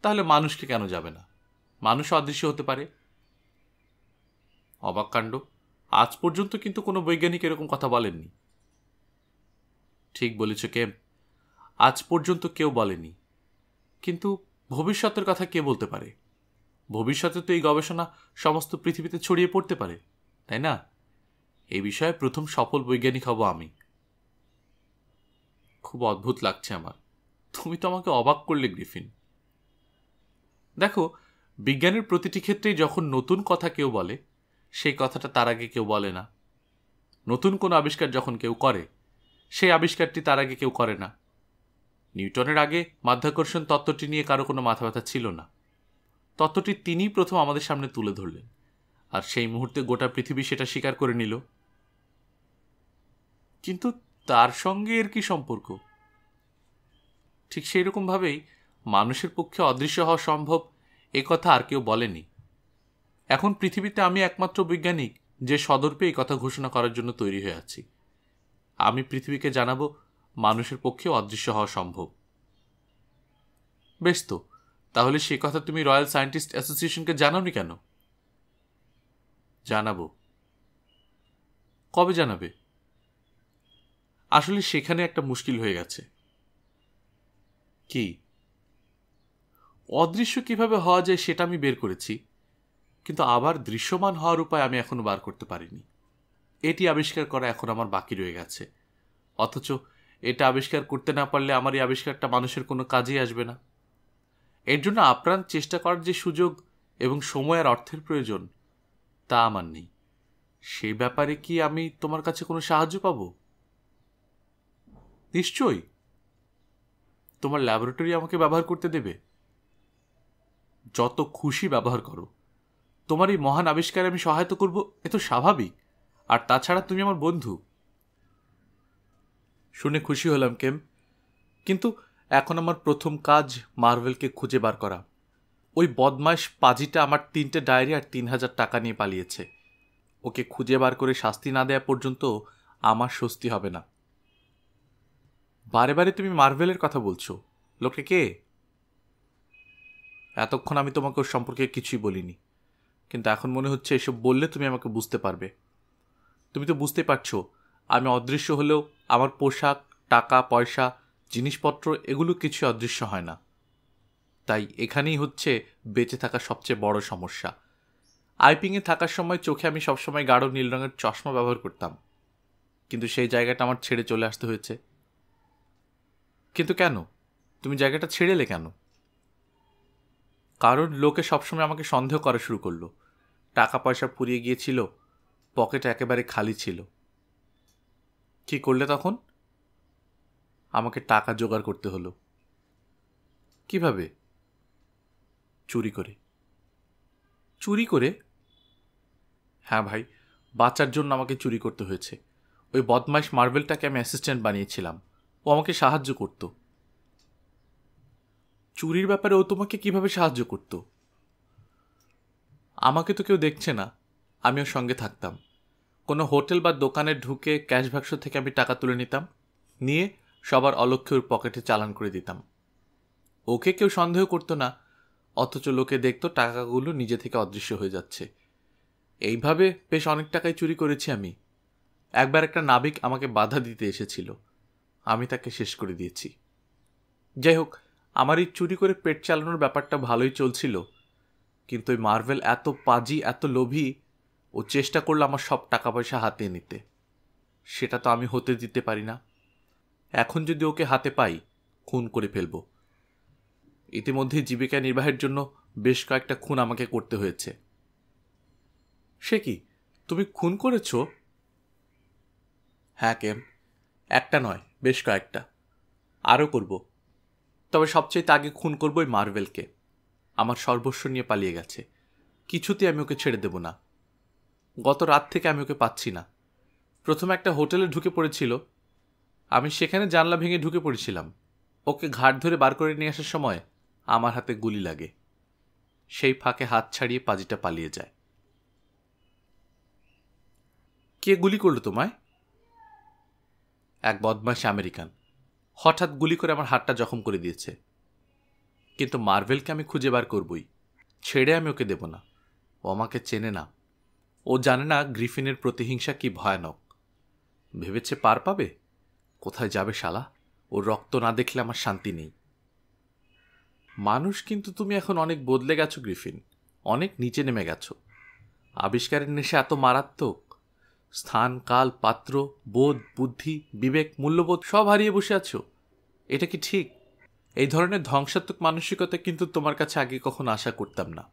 তাহলে মানুষকে কেন যাবে না? মানুষ অদৃশ্য হতে পারে। অবাক কাণ্ড, আজ পর্যন্ত কিন্তু কোনো বৈজ্ঞানিক এরকম কথা বলেননি। ঠিক বলেছ কেম, আজ পর্যন্ত কেউ বলেনি। কিন্তু ভবিষ্যতের কথা কে বলতে পারে? ভবিষ্যতে তো এই গবেষণা সমস্ত পৃথিবীতে ছড়িয়ে পড়তে পারে, তাই না? এই বিষয়ে প্রথম সফল বৈজ্ঞানিক হব আমি। খুব অদ্ভুত লাগছে আমার। তুমি তো আমাকে অবাক করলে গ্রিফিন। দেখো, বিজ্ঞানের প্রতিটি ক্ষেত্রেই যখন নতুন কথা কেউ বলে, সেই কথাটা তার আগে কেউ বলে না। নতুন কোনো আবিষ্কার যখন কেউ করে, সেই আবিষ্কারটি তার আগে কেউ করে না। নিউটনের আগে মাধ্যাকর্ষণ তত্ত্বটি নিয়ে কারো কোনো মাথা ব্যথা ছিল না। তত্ত্বটি তিনিই প্রথম আমাদের সামনে তুলে ধরলেন, আর সেই মুহূর্তে গোটা পৃথিবী সেটা স্বীকার করে নিল। কিন্তু তার সঙ্গে এর কি সম্পর্ক? ঠিক সেই রকমভাবেই মানুষের পক্ষে অদৃশ্য হওয়া সম্ভব, এ কথা আর কেউ বলেনি। এখন পৃথিবীতে আমি একমাত্র বৈজ্ঞানিক যে সদর্পে এই কথা ঘোষণা করার জন্য তৈরি হয়ে আছি। আমি পৃথিবীকে জানাবো মানুষের পক্ষেও অদৃশ্য হওয়া সম্ভব। বেশ তো, তাহলে সে কথা তুমি রয়্যাল সায়েন্টিস্ট অ্যাসোসিয়েশনকে জানাওনি কেন? জানাবো। কবে জানাবে? আসলে সেখানে একটা মুশকিল হয়ে গেছে। কি? অদৃশ্য কিভাবে হওয়া যায় সেটা আমি বের করেছি, কিন্তু আবার দৃশ্যমান হওয়ার উপায় আমি এখনো বার করতে পারিনি। এটি আবিষ্কার করা এখন আমার বাকি রয়ে গেছে। অথচ এটা আবিষ্কার করতে না পারলে আমার এই আবিষ্কারটা মানুষের কোনো কাজেই আসবে না। এর জন্য আপ্রাণ চেষ্টা করার যে সুযোগ এবং সময় আর অর্থের প্রয়োজন, তা আমার নেই। সেই ব্যাপারে কি আমি তোমার কাছে কোনো সাহায্য পাব? নিশ্চয়ই। তোমার ল্যাবরেটরি আমাকে ব্যবহার করতে দেবে? যত খুশি ব্যবহার করো। তোমার এই মহান আবিষ্কারে আমি সহায়তা করব, এ তো স্বাভাবিক। আর তাছাড়া তুমি আমার বন্ধু। শুনে খুশি হলাম কেম, কিন্তু এখন আমার প্রথম কাজ মার্ভেলকে খুঁজে বার করা। ওই বদমাইশ পাজিটা আমার 3টে ডায়েরি আর 3000 টাকা নিয়ে পালিয়েছে। ওকে খুঁজে বার করে শাস্তি না দেওয়া পর্যন্ত আমার স্বস্তি হবে না। বারে বারে তুমি মার্ভেলের কথা বলছো। লোকে কে? এতক্ষণ আমি তোমাকে ওর সম্পর্কে কিছুই বলিনি, কিন্তু এখন মনে হচ্ছে এসব বললে তুমি আমাকে বুঝতে পারবে। তুমি তো বুঝতে পারছো, আমি অদৃশ্য হলেও আমার পোশাক, টাকা পয়সা, জিনিসপত্র এগুলো কিছু অদৃশ্য হয় না। তাই এখানেই হচ্ছে বেঁচে থাকা সবচেয়ে বড় সমস্যা। আইপিংয়ে থাকার সময় চোখে আমি সবসময় গাঢ় নীল রঙের চশমা ব্যবহার করতাম, কিন্তু সেই জায়গাটা আমার ছেড়ে চলে আসতে হয়েছে। কিন্তু কেন? তুমি জায়গাটা ছেড়ে এলে কেন? কারণ লোকে সবসময় আমাকে সন্দেহ করা শুরু করলো। টাকা পয়সা ফুরিয়ে গিয়েছিল, পকেট একেবারে খালি ছিল। কি করলে তখন? আমাকে টাকা জোগাড় করতে হলো। কিভাবে? চুরি করে। চুরি করে? হ্যাঁ ভাই, বাঁচার জন্য আমাকে চুরি করতে হয়েছে। ওই বদমাইশ মার্ভেলটাকে আমি অ্যাসিস্ট্যান্ট বানিয়েছিলাম, ও আমাকে সাহায্য করত। চুরির ব্যাপারে ও তোমাকে কিভাবে সাহায্য করত? আমাকে তো কেউ দেখছে না, আমি ওর সঙ্গে থাকতাম। কোনো হোটেল বা দোকানে ঢুকে ক্যাশ বাক্স থেকে আমি টাকা তুলে নিতাম, নিয়ে সবার অলক্ষ্যে ওর পকেটে চালান করে দিতাম। ওকে কেউ সন্দেহ করতো না, অথচ লোকে দেখতো টাকাগুলো নিজে থেকে অদৃশ্য হয়ে যাচ্ছে। এইভাবে বেশ অনেক টাকাই চুরি করেছি আমি। একবার একটা নাবিক আমাকে বাধা দিতে এসেছিল, আমি তাকে শেষ করে দিয়েছি। যাই হোক, আমার এই চুরি করে পেট চালানোর ব্যাপারটা ভালোই চলছিল, কিন্তু ওই মার্ভেল এত পাজি, এত লোভী, ও চেষ্টা করলো আমার সব টাকা পয়সা হাতিয়ে নিতে। সেটা তো আমি হতে দিতে পারি না। এখন যদি ওকে হাতে পাই, খুন করে ফেলব। ইতিমধ্যে জীবিকা নির্বাহের জন্য বেশ কয়েকটা খুন আমাকে করতে হয়েছে। সে কি, তুমি খুন করেছ? হ্যাঁ কেম, একটা নয়, বেশ কয়েকটা। আরও করব। তবে সবচেয়ে আগে খুন করব ওই মার্ভেলকে। আমার সর্বস্ব নিয়ে পালিয়ে গেছে, কিছুতে আমি ওকে ছেড়ে দেব না। গত রাত থেকে আমি ওকে পাচ্ছি না। প্রথমে একটা হোটেলে ঢুকে পড়েছিল, আমি সেখানে জানলা ভেঙে ঢুকে পড়েছিলাম। ওকে ঘাট ধরে বার করে নিয়ে আসার সময় আমার হাতে গুলি লাগে। সেই ফাঁকে হাত ছাড়িয়ে পাজিটা পালিয়ে যায়। কে গুলি করলো তোমায়? এক বদমাশ আমেরিকান হঠাৎ গুলি করে আমার হাতটা জখম করে দিয়েছে। কিন্তু মার্ভেলকে আমি খুঁজে বার করবই, ছেড়ে আমি ওকে দেব না। ও আমাকে চেনে না, ও জানে না গ্রিফিনের প্রতিহিংসা কি ভয়ানক। ভেবেছে পার পাবে? কোথায় যাবে শালা, ওর রক্ত না দেখলে আমার শান্তি নেই। মানুষ কিন্তু তুমি এখন অনেক বদলে গেছো গ্রিফিন, অনেক নিচে নেমে গেছো। আবিষ্কারের নেশা এত মারাত্মক, স্থান কাল পাত্র, বোধ বুদ্ধি বিবেক মূল্যবোধ সব হারিয়ে বসে আছো। এটা কি ঠিক? এই ধরনের ধ্বংসাত্মক মানসিকতা কিন্তু তোমার কাছে আগে কখনো আশা করতাম না।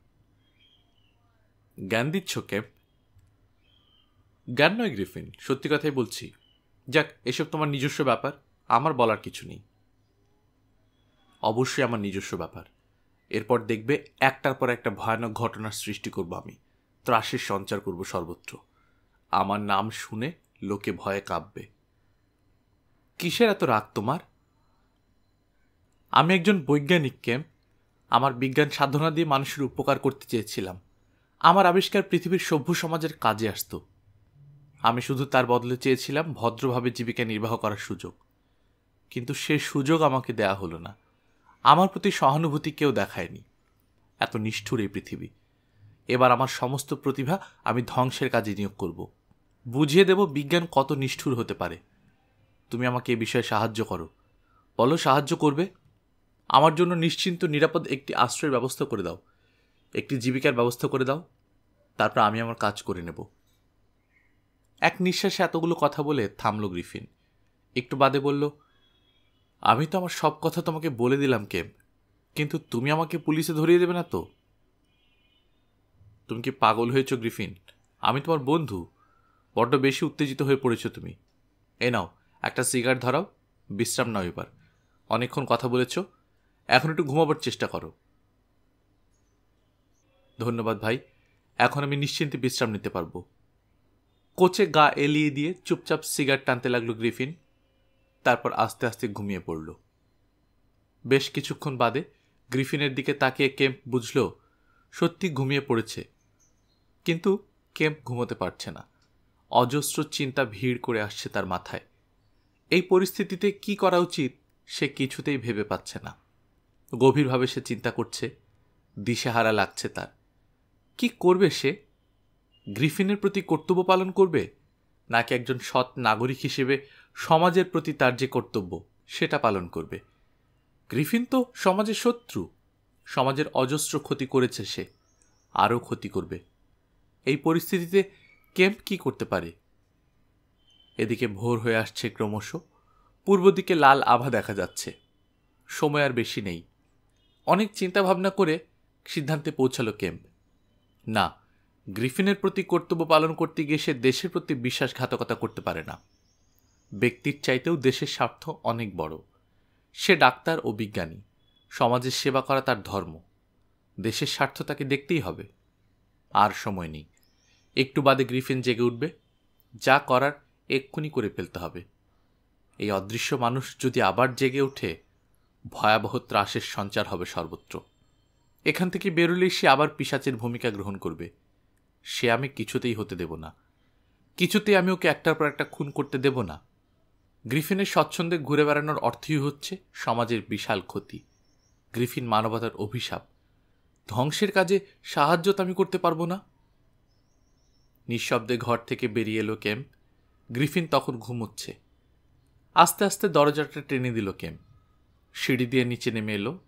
জ্ঞান দিচ্ছ কেপ? জ্ঞান নয় গ্রিফিন, সত্যি কথাই বলছি। যাক, এসব তোমার নিজস্ব ব্যাপার, আমার বলার কিছু নেই। অবশ্যই আমার নিজস্ব ব্যাপার। এরপর দেখবে একটার পর একটা ভয়ানক ঘটনার সৃষ্টি করব আমি, ত্রাসের সঞ্চার করব সর্বত্র। আমার নাম শুনে লোকে ভয়ে কাঁপবে। কিসের এত রাগ তোমার? আমি একজন বৈজ্ঞানিক ক্যাম্প। আমার বিজ্ঞান সাধনা দিয়ে মানুষের উপকার করতে চেয়েছিলাম। আমার আবিষ্কার পৃথিবীর সভ্য সমাজের কাজে আসত। আমি শুধু তার বদলে চেয়েছিলাম ভদ্রভাবে জীবিকা নির্বাহ করার সুযোগ। কিন্তু সে সুযোগ আমাকে দেয়া হলো না। আমার প্রতি সহানুভূতি কেউ দেখায়নি। এত নিষ্ঠুর এই পৃথিবী। এবার আমার সমস্ত প্রতিভা আমি ধ্বংসের কাজে নিয়োগ করব। বুঝিয়ে দেব বিজ্ঞান কত নিষ্ঠুর হতে পারে। তুমি আমাকে এ বিষয়ে সাহায্য করো। বলো, সাহায্য করবে? আমার জন্য নিশ্চিন্ত নিরাপদ একটি আশ্রয়ের ব্যবস্থা করে দাও, একটি জীবিকার ব্যবস্থা করে দাও। তারপর আমি আমার কাজ করে নেব। এক নিঃশ্বাসে এতগুলো কথা বলে থামল গ্রিফিন। একটু বাদে বলল, আমি তো আমার সব কথা তোমাকে বলে দিলাম কেম্প, কিন্তু তুমি আমাকে পুলিশে ধরিয়ে দেবে না তো? তুমি কি পাগল হয়েছ গ্রিফিন? আমি তোমার বন্ধু। বড্ড বেশি উত্তেজিত হয়ে পড়েছ তুমি। এ নাও, একটা সিগারেট ধরাও, বিশ্রাম নাও। এবার অনেকক্ষণ কথা বলেছ, এখন একটু ঘুমাবার চেষ্টা করো। ধন্যবাদ ভাই, এখন আমি নিশ্চিন্তে বিশ্রাম নিতে পারবো। কোচে গা এলিয়ে দিয়ে চুপচাপ সিগারেট টানতে লাগলো গ্রিফিন। তারপর আস্তে আস্তে ঘুমিয়ে পড়ল। বেশ কিছুক্ষণ বাদে গ্রিফিনের দিকে তাকিয়ে কেম্প বুঝল সত্যি ঘুমিয়ে পড়েছে। কিন্তু কেম্প ঘুমোতে পারছে না। অজস্র চিন্তা ভিড় করে আসছে তার মাথায়। এই পরিস্থিতিতে কি করা উচিত সে কিছুতেই ভেবে পাচ্ছে না। গভীরভাবে সে চিন্তা করছে, দিশেহারা লাগছে তার। কি করবে সে? গ্রিফিনের প্রতি কর্তব্য পালন করবে, নাকি একজন সৎ নাগরিক হিসেবে সমাজের প্রতি তার যে কর্তব্য সেটা পালন করবে? গ্রিফিন তো সমাজের শত্রু। সমাজের অজস্র ক্ষতি করেছে সে, আরও ক্ষতি করবে। এই পরিস্থিতিতে কেম্প কি করতে পারে? এদিকে ভোর হয়ে আসছে ক্রমশ। পূর্ব দিকে লাল আভা দেখা যাচ্ছে। সময় আর বেশি নেই। অনেক চিন্তাভাবনা করে সিদ্ধান্তে পৌঁছালো কেম্প। না, গ্রিফিনের প্রতি কর্তব্য পালন করতে গিয়ে সে দেশের প্রতি বিশ্বাসঘাতকতা করতে পারে না। ব্যক্তির চাইতেও দেশের স্বার্থ অনেক বড়। সে ডাক্তার ও বিজ্ঞানী। সমাজের সেবা করা তার ধর্ম। দেশের স্বার্থ তাকে দেখতেই হবে। আর সময় নেই। একটু বাদে গ্রিফিন জেগে উঠবে। যা করার এক্ষুনি করে ফেলতে হবে। এই অদৃশ্য মানুষ যদি আবার জেগে ওঠে, ভয়াবহ ত্রাসের সঞ্চার হবে সর্বত্র। এখান থেকে বেরোলেই সে আবার পিশাচের ভূমিকা গ্রহণ করবে। সে আমি কিছুতেই হতে দেব না। কিছুতেই আমি ওকে একটার পর একটা খুন করতে দেব না। গ্রিফিনের স্বচ্ছন্দে ঘুরে বেড়ানোর অর্থই হচ্ছে সমাজের বিশাল ক্ষতি। গ্রিফিন মানবতার অভিশাপ। ধ্বংসের কাজে সাহায্য তো আমি করতে পারবো না। নিঃশব্দে ঘর থেকে বেরিয়ে এলো কেম্প। গ্রিফিন তখন ঘুমোচ্ছে। আস্তে আস্তে দরজাটা টেনে দিল কেম্প। সিঁড়ি দিয়ে নিচে নেমে এলো।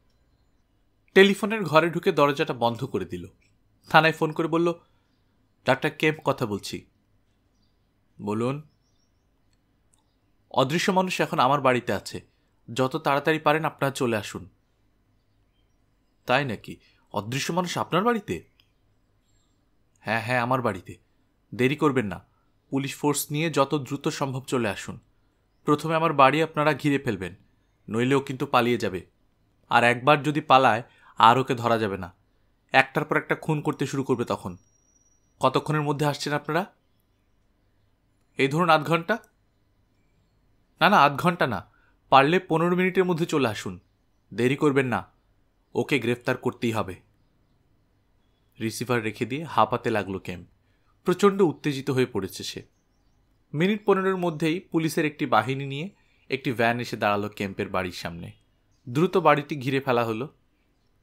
টেলিফোনের ঘরে ঢুকে দরজাটা বন্ধ করে দিল। থানায় ফোন করে বলল, ডাক্তার কেম্প কথা বলছি। বলুন। অদৃশ্য মানুষ এখন আমার বাড়িতে আছে। যত তাড়াতাড়ি পারেন আপনারা চলে আসুন। তাই নাকি? অদৃশ্য মানুষ আপনার বাড়িতে? হ্যাঁ হ্যাঁ, আমার বাড়িতে। দেরি করবেন না। পুলিশ ফোর্স নিয়ে যত দ্রুত সম্ভব চলে আসুন। প্রথমে আমার বাড়ি আপনারা ঘিরে ফেলবেন, নইলেও কিন্তু পালিয়ে যাবে। আর একবার যদি পালায় আর ওকে ধরা যাবে না। একটার পর একটা খুন করতে শুরু করবে তখন। কতক্ষণের মধ্যে আসছেন আপনারা? এই ধরুন আধ ঘন্টা। না না, আধ ঘন্টা না, পারলে 15 মিনিটের মধ্যে চলে আসুন। দেরি করবেন না, ওকে গ্রেফতার করতেই হবে। রিসিভার রেখে দিয়ে হাঁপাতে লাগলো কেম্প। প্রচণ্ড উত্তেজিত হয়ে পড়েছে সে। মিনিট 15-এর মধ্যেই পুলিশের একটি বাহিনী নিয়ে একটি ভ্যান এসে দাঁড়ালো কেম্পের বাড়ির সামনে। দ্রুত বাড়িটি ঘিরে ফেলা হলো।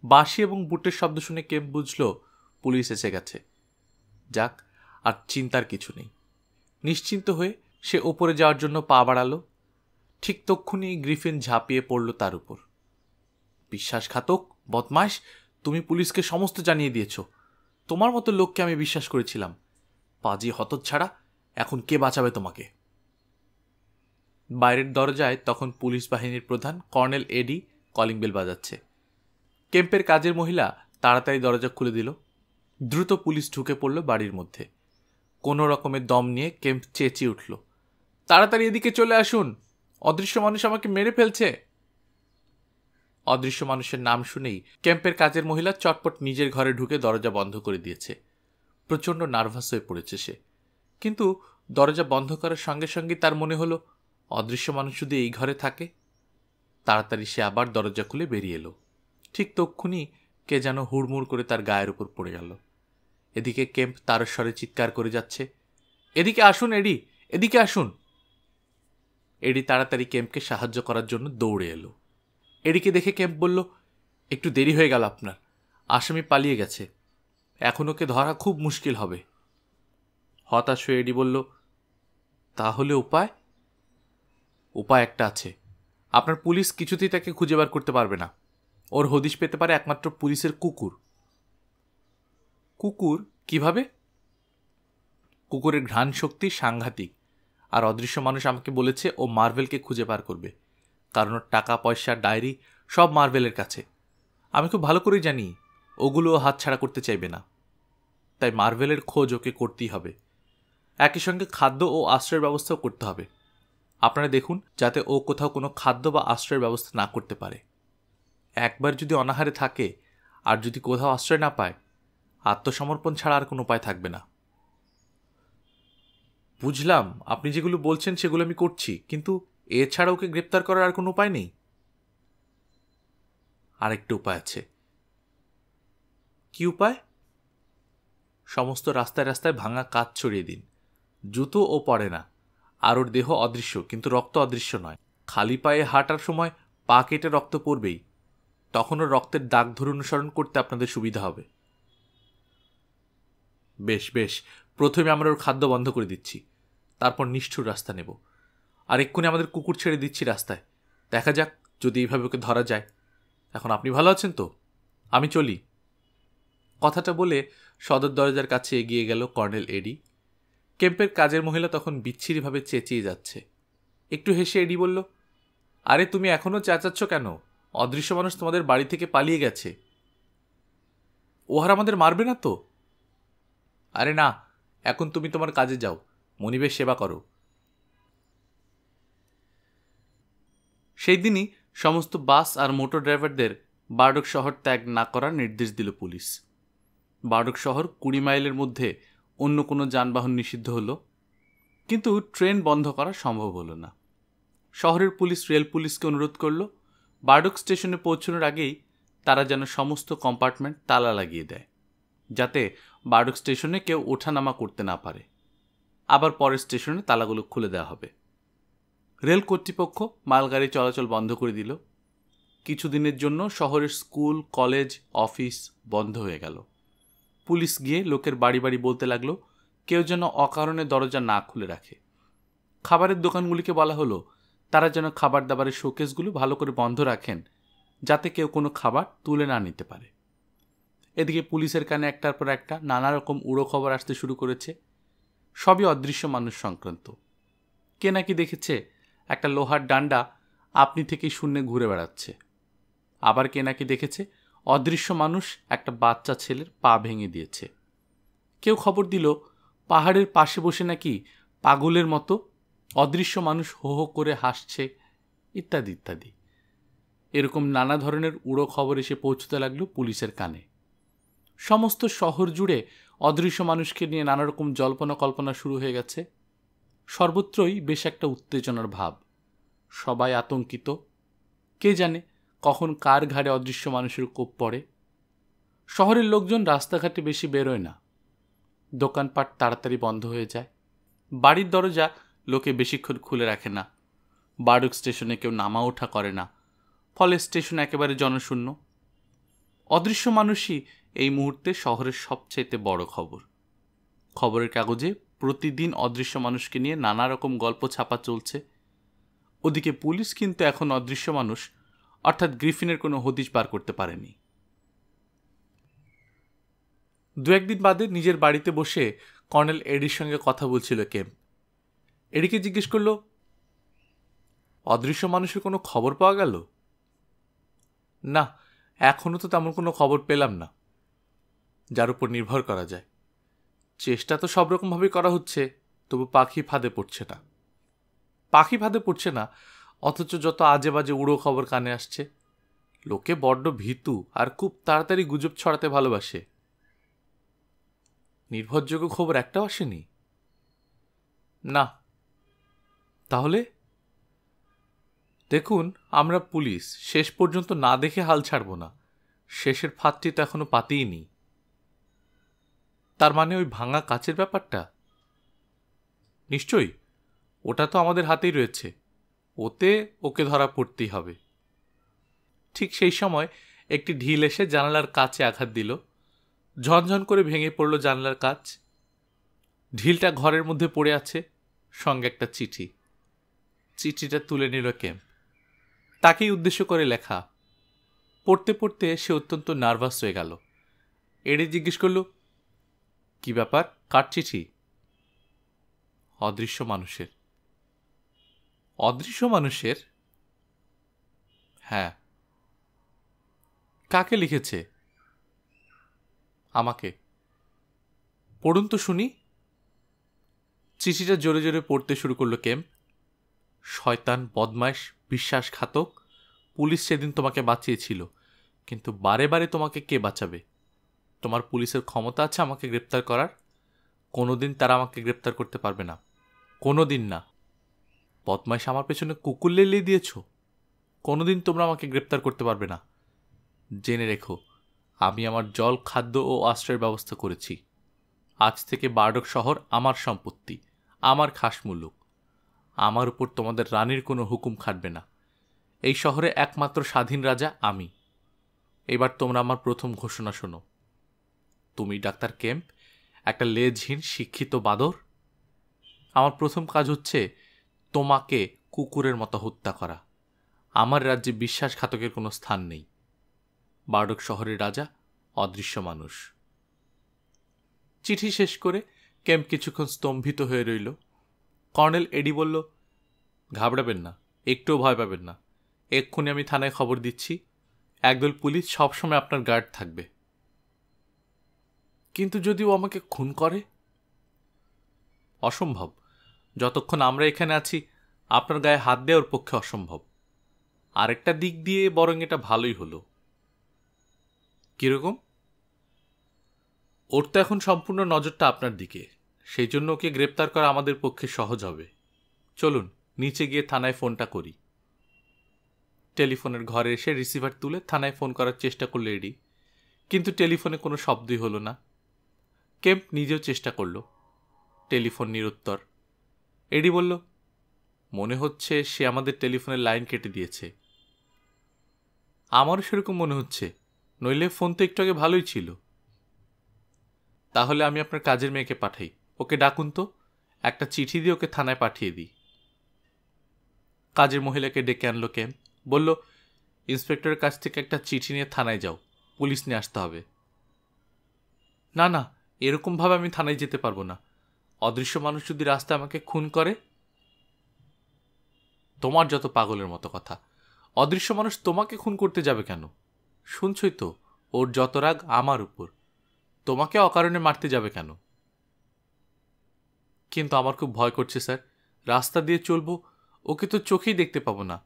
বাঁশি এবং বুটের শব্দ শুনে কেম্প বুঝল পুলিশ এসে গেছে। যাক, আর চিন্তার কিছু নেই। নিশ্চিন্ত হয়ে সে ওপরে যাওয়ার জন্য পা বাড়ালো। ঠিক তক্ষুনি গ্রিফিন ঝাঁপিয়ে পড়ল তার উপর। বিশ্বাসঘাতক, বদমাশ, তুমি পুলিশকে সমস্ত জানিয়ে দিয়েছ। তোমার মতো লোককে আমি বিশ্বাস করেছিলাম। পাজি হতচ্ছাড়া, এখন কে বাঁচাবে তোমাকে? বাইরের দরজায় তখন পুলিশ বাহিনীর প্রধান কর্নেল এডি কলিং বেল বাজাচ্ছে। কেম্পের কাজের মহিলা তাড়াতাড়ি দরজা খুলে দিল। দ্রুত পুলিশ ঢুকে পড়ল বাড়ির মধ্যে। কোনো রকমের দম নিয়ে কেম্প চেঁচিয়ে উঠল, তাড়াতাড়ি এদিকে চলে আসুন, অদৃশ্য মানুষ আমাকে মেরে ফেলছে। অদৃশ্য মানুষের নাম শুনেই ক্যাম্পের কাজের মহিলা চটপট নিজের ঘরে ঢুকে দরজা বন্ধ করে দিয়েছে। প্রচণ্ড নার্ভাস হয়ে পড়েছে সে, কিন্তু দরজা বন্ধ করার সঙ্গে সঙ্গে তার মনে হলো অদৃশ্য মানুষ যদি এই ঘরে থাকে। তাড়াতাড়ি সে আবার দরজা খুলে বেরিয়ে এলো। ঠিক তক্ষুনি কে যেন হুড়মুড় করে তার গায়ের উপর পড়ে গেল। এদিকে কেম্প তারস্বরে চিৎকার করে যাচ্ছে, এদিকে আসুন এডি, এদিকে আসুন। এডি তাড়াতাড়ি কেম্পকে সাহায্য করার জন্য দৌড়ে এলো। এডিকে দেখে কেম্প বলল, একটু দেরি হয়ে গেল আপনার, আসামি পালিয়ে গেছে, এখন ওকে ধরা খুব মুশকিল হবে। হতাশ হয়ে এডি বলল, তাহলে উপায়? উপায় একটা আছে, আপনার পুলিশ কিছুতেই তাকে খুঁজে বার করতে পারবে না। ওর হদিশ পেতে পারে একমাত্র পুলিশের কুকুর। কুকুর? কিভাবে? কুকুরের ঘ্রাণ শক্তি সাংঘাতিক, আর অদৃশ্য মানুষ আমাকে বলেছে ও মার্ভেলকে খুঁজে বার করবে, কারণ ওর টাকা পয়সা ডায়েরি সব মার্ভেলের কাছে। আমি খুব ভালো করেই জানি ওগুলো হাতছাড়া করতে চাইবে না, তাই মার্ভেলের খোঁজ ওকে করতেই হবে। একই সঙ্গে খাদ্য ও আশ্রয়ের ব্যবস্থাও করতে হবে। আপনারা দেখুন যাতে ও কোথাও কোনো খাদ্য বা আশ্রয়ের ব্যবস্থা না করতে পারে। একবার যদি অনাহারে থাকে আর যদি কোথাও আশ্রয় না পায়, আত্মসমর্পণ ছাড়া আর কোনো উপায় থাকবে না। বুঝলাম, আপনি যেগুলো বলছেন সেগুলো আমি করছি, কিন্তু এছাড়া ওকে গ্রেপ্তার করার আর কোনো উপায় নেই? আরেকটা উপায় আছে। কি উপায়? সমস্ত রাস্তায় রাস্তায় ভাঙা কাঁচ ছড়িয়ে দিন। জুতো ও পরে না, আর ওর দেহ অদৃশ্য, কিন্তু রক্ত অদৃশ্য নয়। খালি পায়ে হাঁটার সময় পা কেটে রক্ত পড়বেই, তখন ওর রক্তের দাগ ধরে অনুসরণ করতে আপনাদের সুবিধা হবে। বেশ বেশ, প্রথমে আমরা ওর খাদ্য বন্ধ করে দিচ্ছি, তারপর নিষ্ঠুর রাস্তা নেব। আর এক্ষুনি আমাদের কুকুর ছেড়ে দিচ্ছি রাস্তায়, দেখা যাক যদি এইভাবে ওকে ধরা যায়। এখন আপনি ভালো আছেন তো? আমি চলি। কথাটা বলে সদর দরজার কাছে এগিয়ে গেল কর্নেল এডি। কেম্পের কাজের মহিলা তখন বিচ্ছিরিভাবে চেঁচিয়ে যাচ্ছে। একটু হেসে এডি বলল, আরে তুমি এখনও চেঁচাচ্ছ কেন? অদৃশ্য মানুষ তোমাদের বাড়ি থেকে পালিয়ে গেছে। ওহার আমাদের মারবে না তো? আরে না, এখন তুমি তোমার কাজে যাও, মনিবের সেবা করো। সেই দিনই সমস্ত বাস আর মোটর ড্রাইভারদের বার্ডক শহর ত্যাগ না করার নির্দেশ দিল পুলিশ। বার্ডক শহর 20 মাইলের মধ্যে অন্য কোনো যানবাহন নিষিদ্ধ হলো, কিন্তু ট্রেন বন্ধ করা সম্ভব হলো না। শহরের পুলিশ রেল পুলিশকে অনুরোধ করল বার্ডক স্টেশনে পৌঁছানোর আগেই তারা যেন সমস্ত কম্পার্টমেন্ট তালা লাগিয়ে দেয়, যাতে বার্ডক স্টেশনে কেউ ওঠানামা করতে না পারে। আবার পরের স্টেশনে তালাগুলো খুলে দেওয়া হবে। রেল কর্তৃপক্ষ মালগাড়ি চলাচল বন্ধ করে দিল। কিছুদিনের জন্য শহরের স্কুল, কলেজ, অফিস বন্ধ হয়ে গেল। পুলিশ গিয়ে লোকের বাড়ি বাড়ি বলতে লাগলো কেউ যেন অকারণে দরজা না খুলে রাখে। খাবারের দোকানগুলিকে বলা হলো তারা যেন খাবার দাবারের শোকেসগুলো ভালো করে বন্ধ রাখেন, যাতে কেউ কোনো খাবার তুলে না নিতে পারে। এদিকে পুলিশের কানে একটার পর একটা নানা রকম উড়ো খবর আসতে শুরু করেছে, সবই অদৃশ্য মানুষ সংক্রান্ত। কে নাকি দেখেছে একটা লোহার ডান্ডা আপনি থেকেই শূন্যে ঘুরে বেড়াচ্ছে। আবার কে নাকি দেখেছে অদৃশ্য মানুষ একটা বাচ্চা ছেলের পা ভেঙে দিয়েছে। কেউ খবর দিল পাহাড়ের পাশে বসে নাকি পাগলের মতো অদৃশ্য মানুষ হো হো করে হাসছে, ইত্যাদি ইত্যাদি। এরকম নানা ধরনের উড়ো খবর এসে পৌঁছতে লাগলো পুলিশের কানে। সমস্ত শহর জুড়ে অদৃশ্য মানুষকে নিয়ে নানা রকম জল্পনা কল্পনা শুরু হয়ে গেছে। সর্বত্রই বেশ একটা উত্তেজনার ভাব, সবাই আতঙ্কিত। কে জানে কখন কার ঘাড়ে অদৃশ্য মানুষের কোপ পড়ে। শহরের লোকজন রাস্তাঘাটে বেশি বেরোয় না, দোকানপাট তাড়াতাড়ি বন্ধ হয়ে যায়। বাড়ির দরজা লোকে বেশিক্ষণ খুলে রাখে না। বার্ডক স্টেশনে কেউ নামা ওঠা করে না, ফলে স্টেশন একেবারে জনশূন্য। অদৃশ্য মানুষই এই মুহূর্তে শহরের সবচাইতে বড় খবর। খবরের কাগজে প্রতিদিন অদৃশ্য মানুষকে নিয়ে নানা রকম গল্প ছাপা চলছে। ওদিকে পুলিশ কিন্তু এখন অদৃশ্য মানুষ অর্থাৎ গ্রিফিনের কোনো হদিশ বার করতে পারেনি। দু একদিন বাদে নিজের বাড়িতে বসে কর্নেল এডির সঙ্গে কথা বলছিল কেম্প। এডিকে জিজ্ঞেস করল, অদৃশ্য মানুষের কোনো খবর পাওয়া গেল? না, এখনও তো তেমন কোনো খবর পেলাম না যার উপর নির্ভর করা যায়। চেষ্টা তো সব রকমভাবে করা হচ্ছে, তবু পাখি ফাঁদে পড়ছে না। পাখি ফাঁদে পড়ছে না, অথচ যত আজে বাজে উড়ো খবর কানে আসছে। লোকে বড্ড ভীতু আর খুব তাড়াতাড়ি গুজব ছড়াতে ভালোবাসে। নির্ভরযোগ্য খবর একটাও আসেনি? না। তাহলে দেখুন, আমরা পুলিশ, শেষ পর্যন্ত না দেখে হাল ছাড়ব না। শেষের ফাঁদটি তো এখনো পাতেই নি। তার মানে ওই ভাঙা কাচের ব্যাপারটা? নিশ্চয়ই, ওটা তো আমাদের হাতেই রয়েছে। ওতে ওকে ধরা পড়তেই হবে। ঠিক সেই সময় একটি ঢিল এসে জানালার কাচে আঘাত দিল। ঝনঝন করে ভেঙে পড়ল জানালার কাচ। ঢিলটা ঘরের মধ্যে পড়ে আছে, সঙ্গে একটা চিঠি। চিঠিটা তুলে নিল কেম্প। তাকেই উদ্দেশ্য করে লেখা। পড়তে পড়তে সে অত্যন্ত নার্ভাস হয়ে গেল। এডি জিজ্ঞেস করল, কি ব্যাপার, কার চিঠি? অদৃশ্য মানুষের। অদৃশ্য মানুষের? হ্যাঁ। কাকে লিখেছে? আমাকে। পড়ুন তো শুনি। চিঠিটা জোরে জোরে পড়তে শুরু করলো কেম্প। শয়তান, বদমাইশ, বিশ্বাসঘাতক, পুলিশ সেদিন তোমাকে বাঁচিয়েছিল, কিন্তু বারে বারে তোমাকে কে বাঁচাবে? তোমার পুলিশের ক্ষমতা আছে আমাকে গ্রেপ্তার করার? কোনোদিন তারা আমাকে গ্রেপ্তার করতে পারবে না, কোনোদিন না। বদমাইশ, আমার পেছনে কুকুর লেলিয়ে দিয়েছ, কোনোদিন তোমরা আমাকে গ্রেপ্তার করতে পারবে না। জেনে রেখো, আমি আমার জল, খাদ্য ও আশ্রয়ের ব্যবস্থা করেছি। আজ থেকে বারডক শহর আমার সম্পত্তি, আমার খাস মুলুক। আমার উপর তোমাদের রানীর কোনো হুকুম খাটবে না। এই শহরে একমাত্র স্বাধীন রাজা আমি। এবার তোমরা আমার প্রথম ঘোষণা শোনো। তুমি ডাক্তার কেম্প, একটা লেজহীন শিক্ষিত বাদর। আমার প্রথম কাজ হচ্ছে তোমাকে কুকুরের মতো হত্যা করা। আমার রাজ্যে বিশ্বাসঘাতকের কোনো স্থান নেই। বারডক শহরের রাজা অদৃশ্য মানুষ। চিঠি শেষ করে কেম্প কিছুক্ষণ স্তম্ভিত হয়ে রইল। কর্নেল এডি বলল, ঘাবড়াবেন না, একটুও ভয় পাবেন না। এক্ষুনি আমি থানায় খবর দিচ্ছি। একদল পুলিশ সবসময় আপনার গার্ড থাকবে। কিন্তু যদি ও আমাকে খুন করে? অসম্ভব। যতক্ষণ আমরা এখানে আছি আপনার গায়ে হাত দেওয়ার পক্ষে অসম্ভব। আরেকটা দিক দিয়ে বরং এটা ভালোই হলো। কিরকম? ওর তো এখন সম্পূর্ণ নজরটা আপনার দিকে, সেই জন্য ওকে গ্রেপ্তার করা আমাদের পক্ষে সহজ হবে। চলুন নিচে গিয়ে থানায় ফোনটা করি। টেলিফোনের ঘরে এসে রিসিভার তুলে থানায় ফোন করার চেষ্টা করল এডি, কিন্তু টেলিফোনে কোনো শব্দই হলো না। কেম্প নিজেও চেষ্টা করল, টেলিফোন নিরুত্তর। এডি বলল, মনে হচ্ছে সে আমাদের টেলিফোনের লাইন কেটে দিয়েছে। আমারও সেরকম মনে হচ্ছে, নইলে ফোন তো একটু আগে ভালোই ছিল। তাহলে আমি আপনার কাজের মেয়েকে পাঠাই, ওকে ডাকুন তো, একটা চিঠি দিয়ে ওকে থানায় পাঠিয়ে দিই। কাজের মহিলাকে ডেকে আনলো কেম্প, বলল, ইন্সপেক্টরের কাছ থেকে একটা চিঠি নিয়ে থানায় যাও, পুলিশ নিয়ে আসতে হবে। না না, এরকমভাবে আমি থানায় যেতে পারবো না। অদৃশ্য মানুষ যদি রাস্তায় আমাকে খুন করে? তোমার যত পাগলের মতো কথা। অদৃশ্য মানুষ তোমাকে খুন করতে যাবে কেন? শুনছই তো, ওর যত রাগ আমার উপর। তোমাকে অকারণে মারতে যাবে কেন? কিন্তু আমার খুব ভয় করছে স্যার। রাস্তা দিয়ে চলবো, ওকে তো চোখেই দেখতে পাবো না।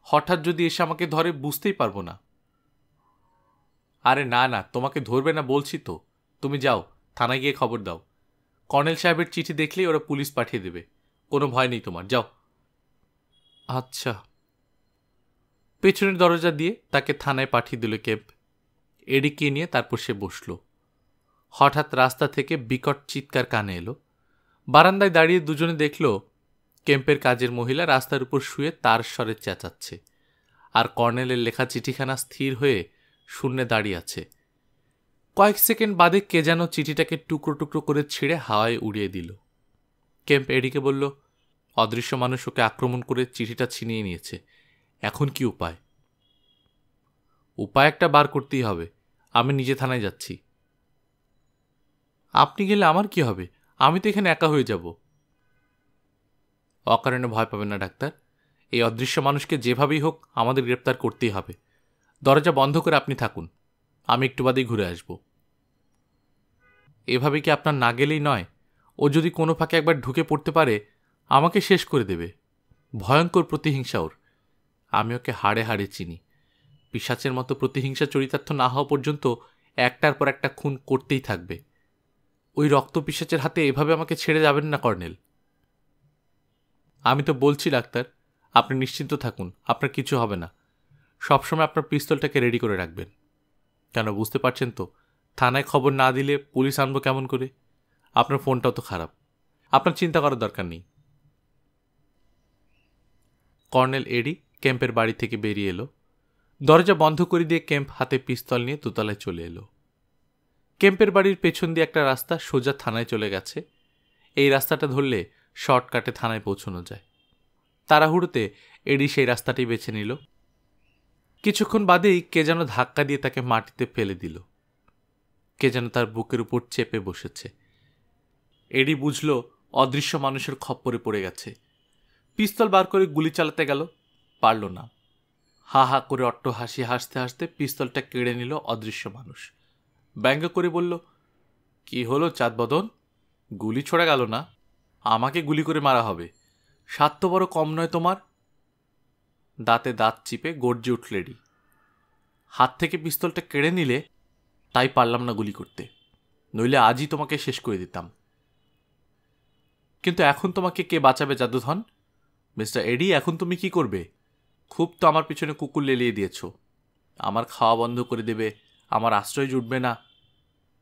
হঠাৎ যদি এসে আমাকে ধরে বুঝতেই পারবো না। আরে না না, তোমাকে ধরবে না বলছি তো। তুমি যাও, থানায় গিয়ে খবর দাও। কর্নেল সাহেবের চিঠি দেখলেই ওরা পুলিশ পাঠিয়ে দেবে। কোনো ভয় নেই তোমার, যাও। আচ্ছা। পেছনের দরজা দিয়ে তাকে থানায় পাঠিয়ে দিল কেম্প। এডিকে নিয়ে তারপর সে বসল। হঠাৎ রাস্তা থেকে বিকট চিৎকার কানে এলো। বারান্দায় দাঁড়িয়ে দুজনে দেখল কেম্পের কাজের মহিলা রাস্তার উপর শুয়ে তার স্বরে চেঁচাচ্ছে, আর কর্নেলের লেখা চিঠিখানা স্থির হয়ে শূন্যে দাঁড়িয়ে আছে। কয়েক সেকেন্ড বাদে কে যেন চিঠিটাকে টুকরো টুকরো করে ছিঁড়ে হাওয়ায় উড়িয়ে দিল। কেম্প এডিকে বলল, অদৃশ্য মানুষ ওকে আক্রমণ করে চিঠিটা ছিনিয়ে নিয়েছে। এখন কি উপায়? উপায় একটা বার করতেই হবে। আমি নিজে থানায় যাচ্ছি। আপনি গেলে আমার কি হবে? আমি তো এখানে একা হয়ে যাব। অকারণে ভয় পাবেন না ডাক্তার। এই অদৃশ্য মানুষকে যেভাবেই হোক আমাদের গ্রেপ্তার করতেই হবে। দরজা বন্ধ করে আপনি থাকুন, আমি একটু বাদেই ঘুরে আসব। এভাবে কি আপনার না গেলেই নয়? ও যদি কোনো ফাঁকে একবার ঢুকে পড়তে পারে, আমাকে শেষ করে দেবে। ভয়ঙ্কর প্রতিহিংসা ওর। আমি ওকে হাড়ে হাড়ে চিনি। পিশাচের মতো প্রতিহিংসা চরিতার্থ না হওয়া পর্যন্ত একটার পর একটা খুন করতেই থাকবে। ওই রক্ত পিশাচের হাতে এভাবে আমাকে ছেড়ে যাবেন না কর্নেল। আমি তো বলছি ডাক্তার, আপনি নিশ্চিন্ত থাকুন, আপনার কিছু হবে না। সবসময় আপনার পিস্তলটাকে রেডি করে রাখবেন। কেন, বুঝতে পারছেন তো, থানায় খবর না দিলে পুলিশ আনবো কেমন করে? আপনার ফোনটাও তো খারাপ। আপনার চিন্তা করার দরকার নেই। কর্নেল এডি কেম্পের বাড়ি থেকে বেরিয়ে এলো। দরজা বন্ধ করে দিয়ে কেম্প হাতে পিস্তল নিয়ে দোতলায় চলে এলো। কেম্পের বাড়ির পেছন দিয়ে একটা রাস্তা সোজা থানায় চলে গেছে। এই রাস্তাটা ধরলে শর্টকাটে থানায় পৌঁছানো যায়। তাড়াহুড়োতে এডি সেই রাস্তাটি বেছে নিল। কিছুক্ষণ বাদেই কে যেন ধাক্কা দিয়ে তাকে মাটিতে ফেলে দিল। কে যেন তার বুকের উপর চেপে বসেছে। এডি বুঝল অদৃশ্য মানুষের খপ্পরে পড়ে গেছে। পিস্তল বার করে গুলি চালাতে গেল, পারল না। হা হা করে অট্টহাসি হাসতে হাসতে পিস্তলটা কেড়ে নিল অদৃশ্য মানুষ। ব্যঙ্গ করে বলল, কি হলো চাঁদবদন, গুলি ছোড়া গেল না? আমাকে গুলি করে মারা হবে? স্বাদ তো বড় কম নয় তোমার। দাঁতে দাঁত চিপে গর্জে উঠল এডি। হাত থেকে পিস্তলটা কেড়ে নিলে তাই পারলাম না গুলি করতে, নইলে আজই তোমাকে শেষ করে দিতাম। কিন্তু এখন তোমাকে কে বাঁচাবে জাদুধন? মিস্টার এডি, এখন তুমি কি করবে? খুব তো আমার পিছনে কুকুর লেলিয়ে দিয়েছ। আমার খাওয়া বন্ধ করে দেবে, আমার আশ্রয় জুটবে না,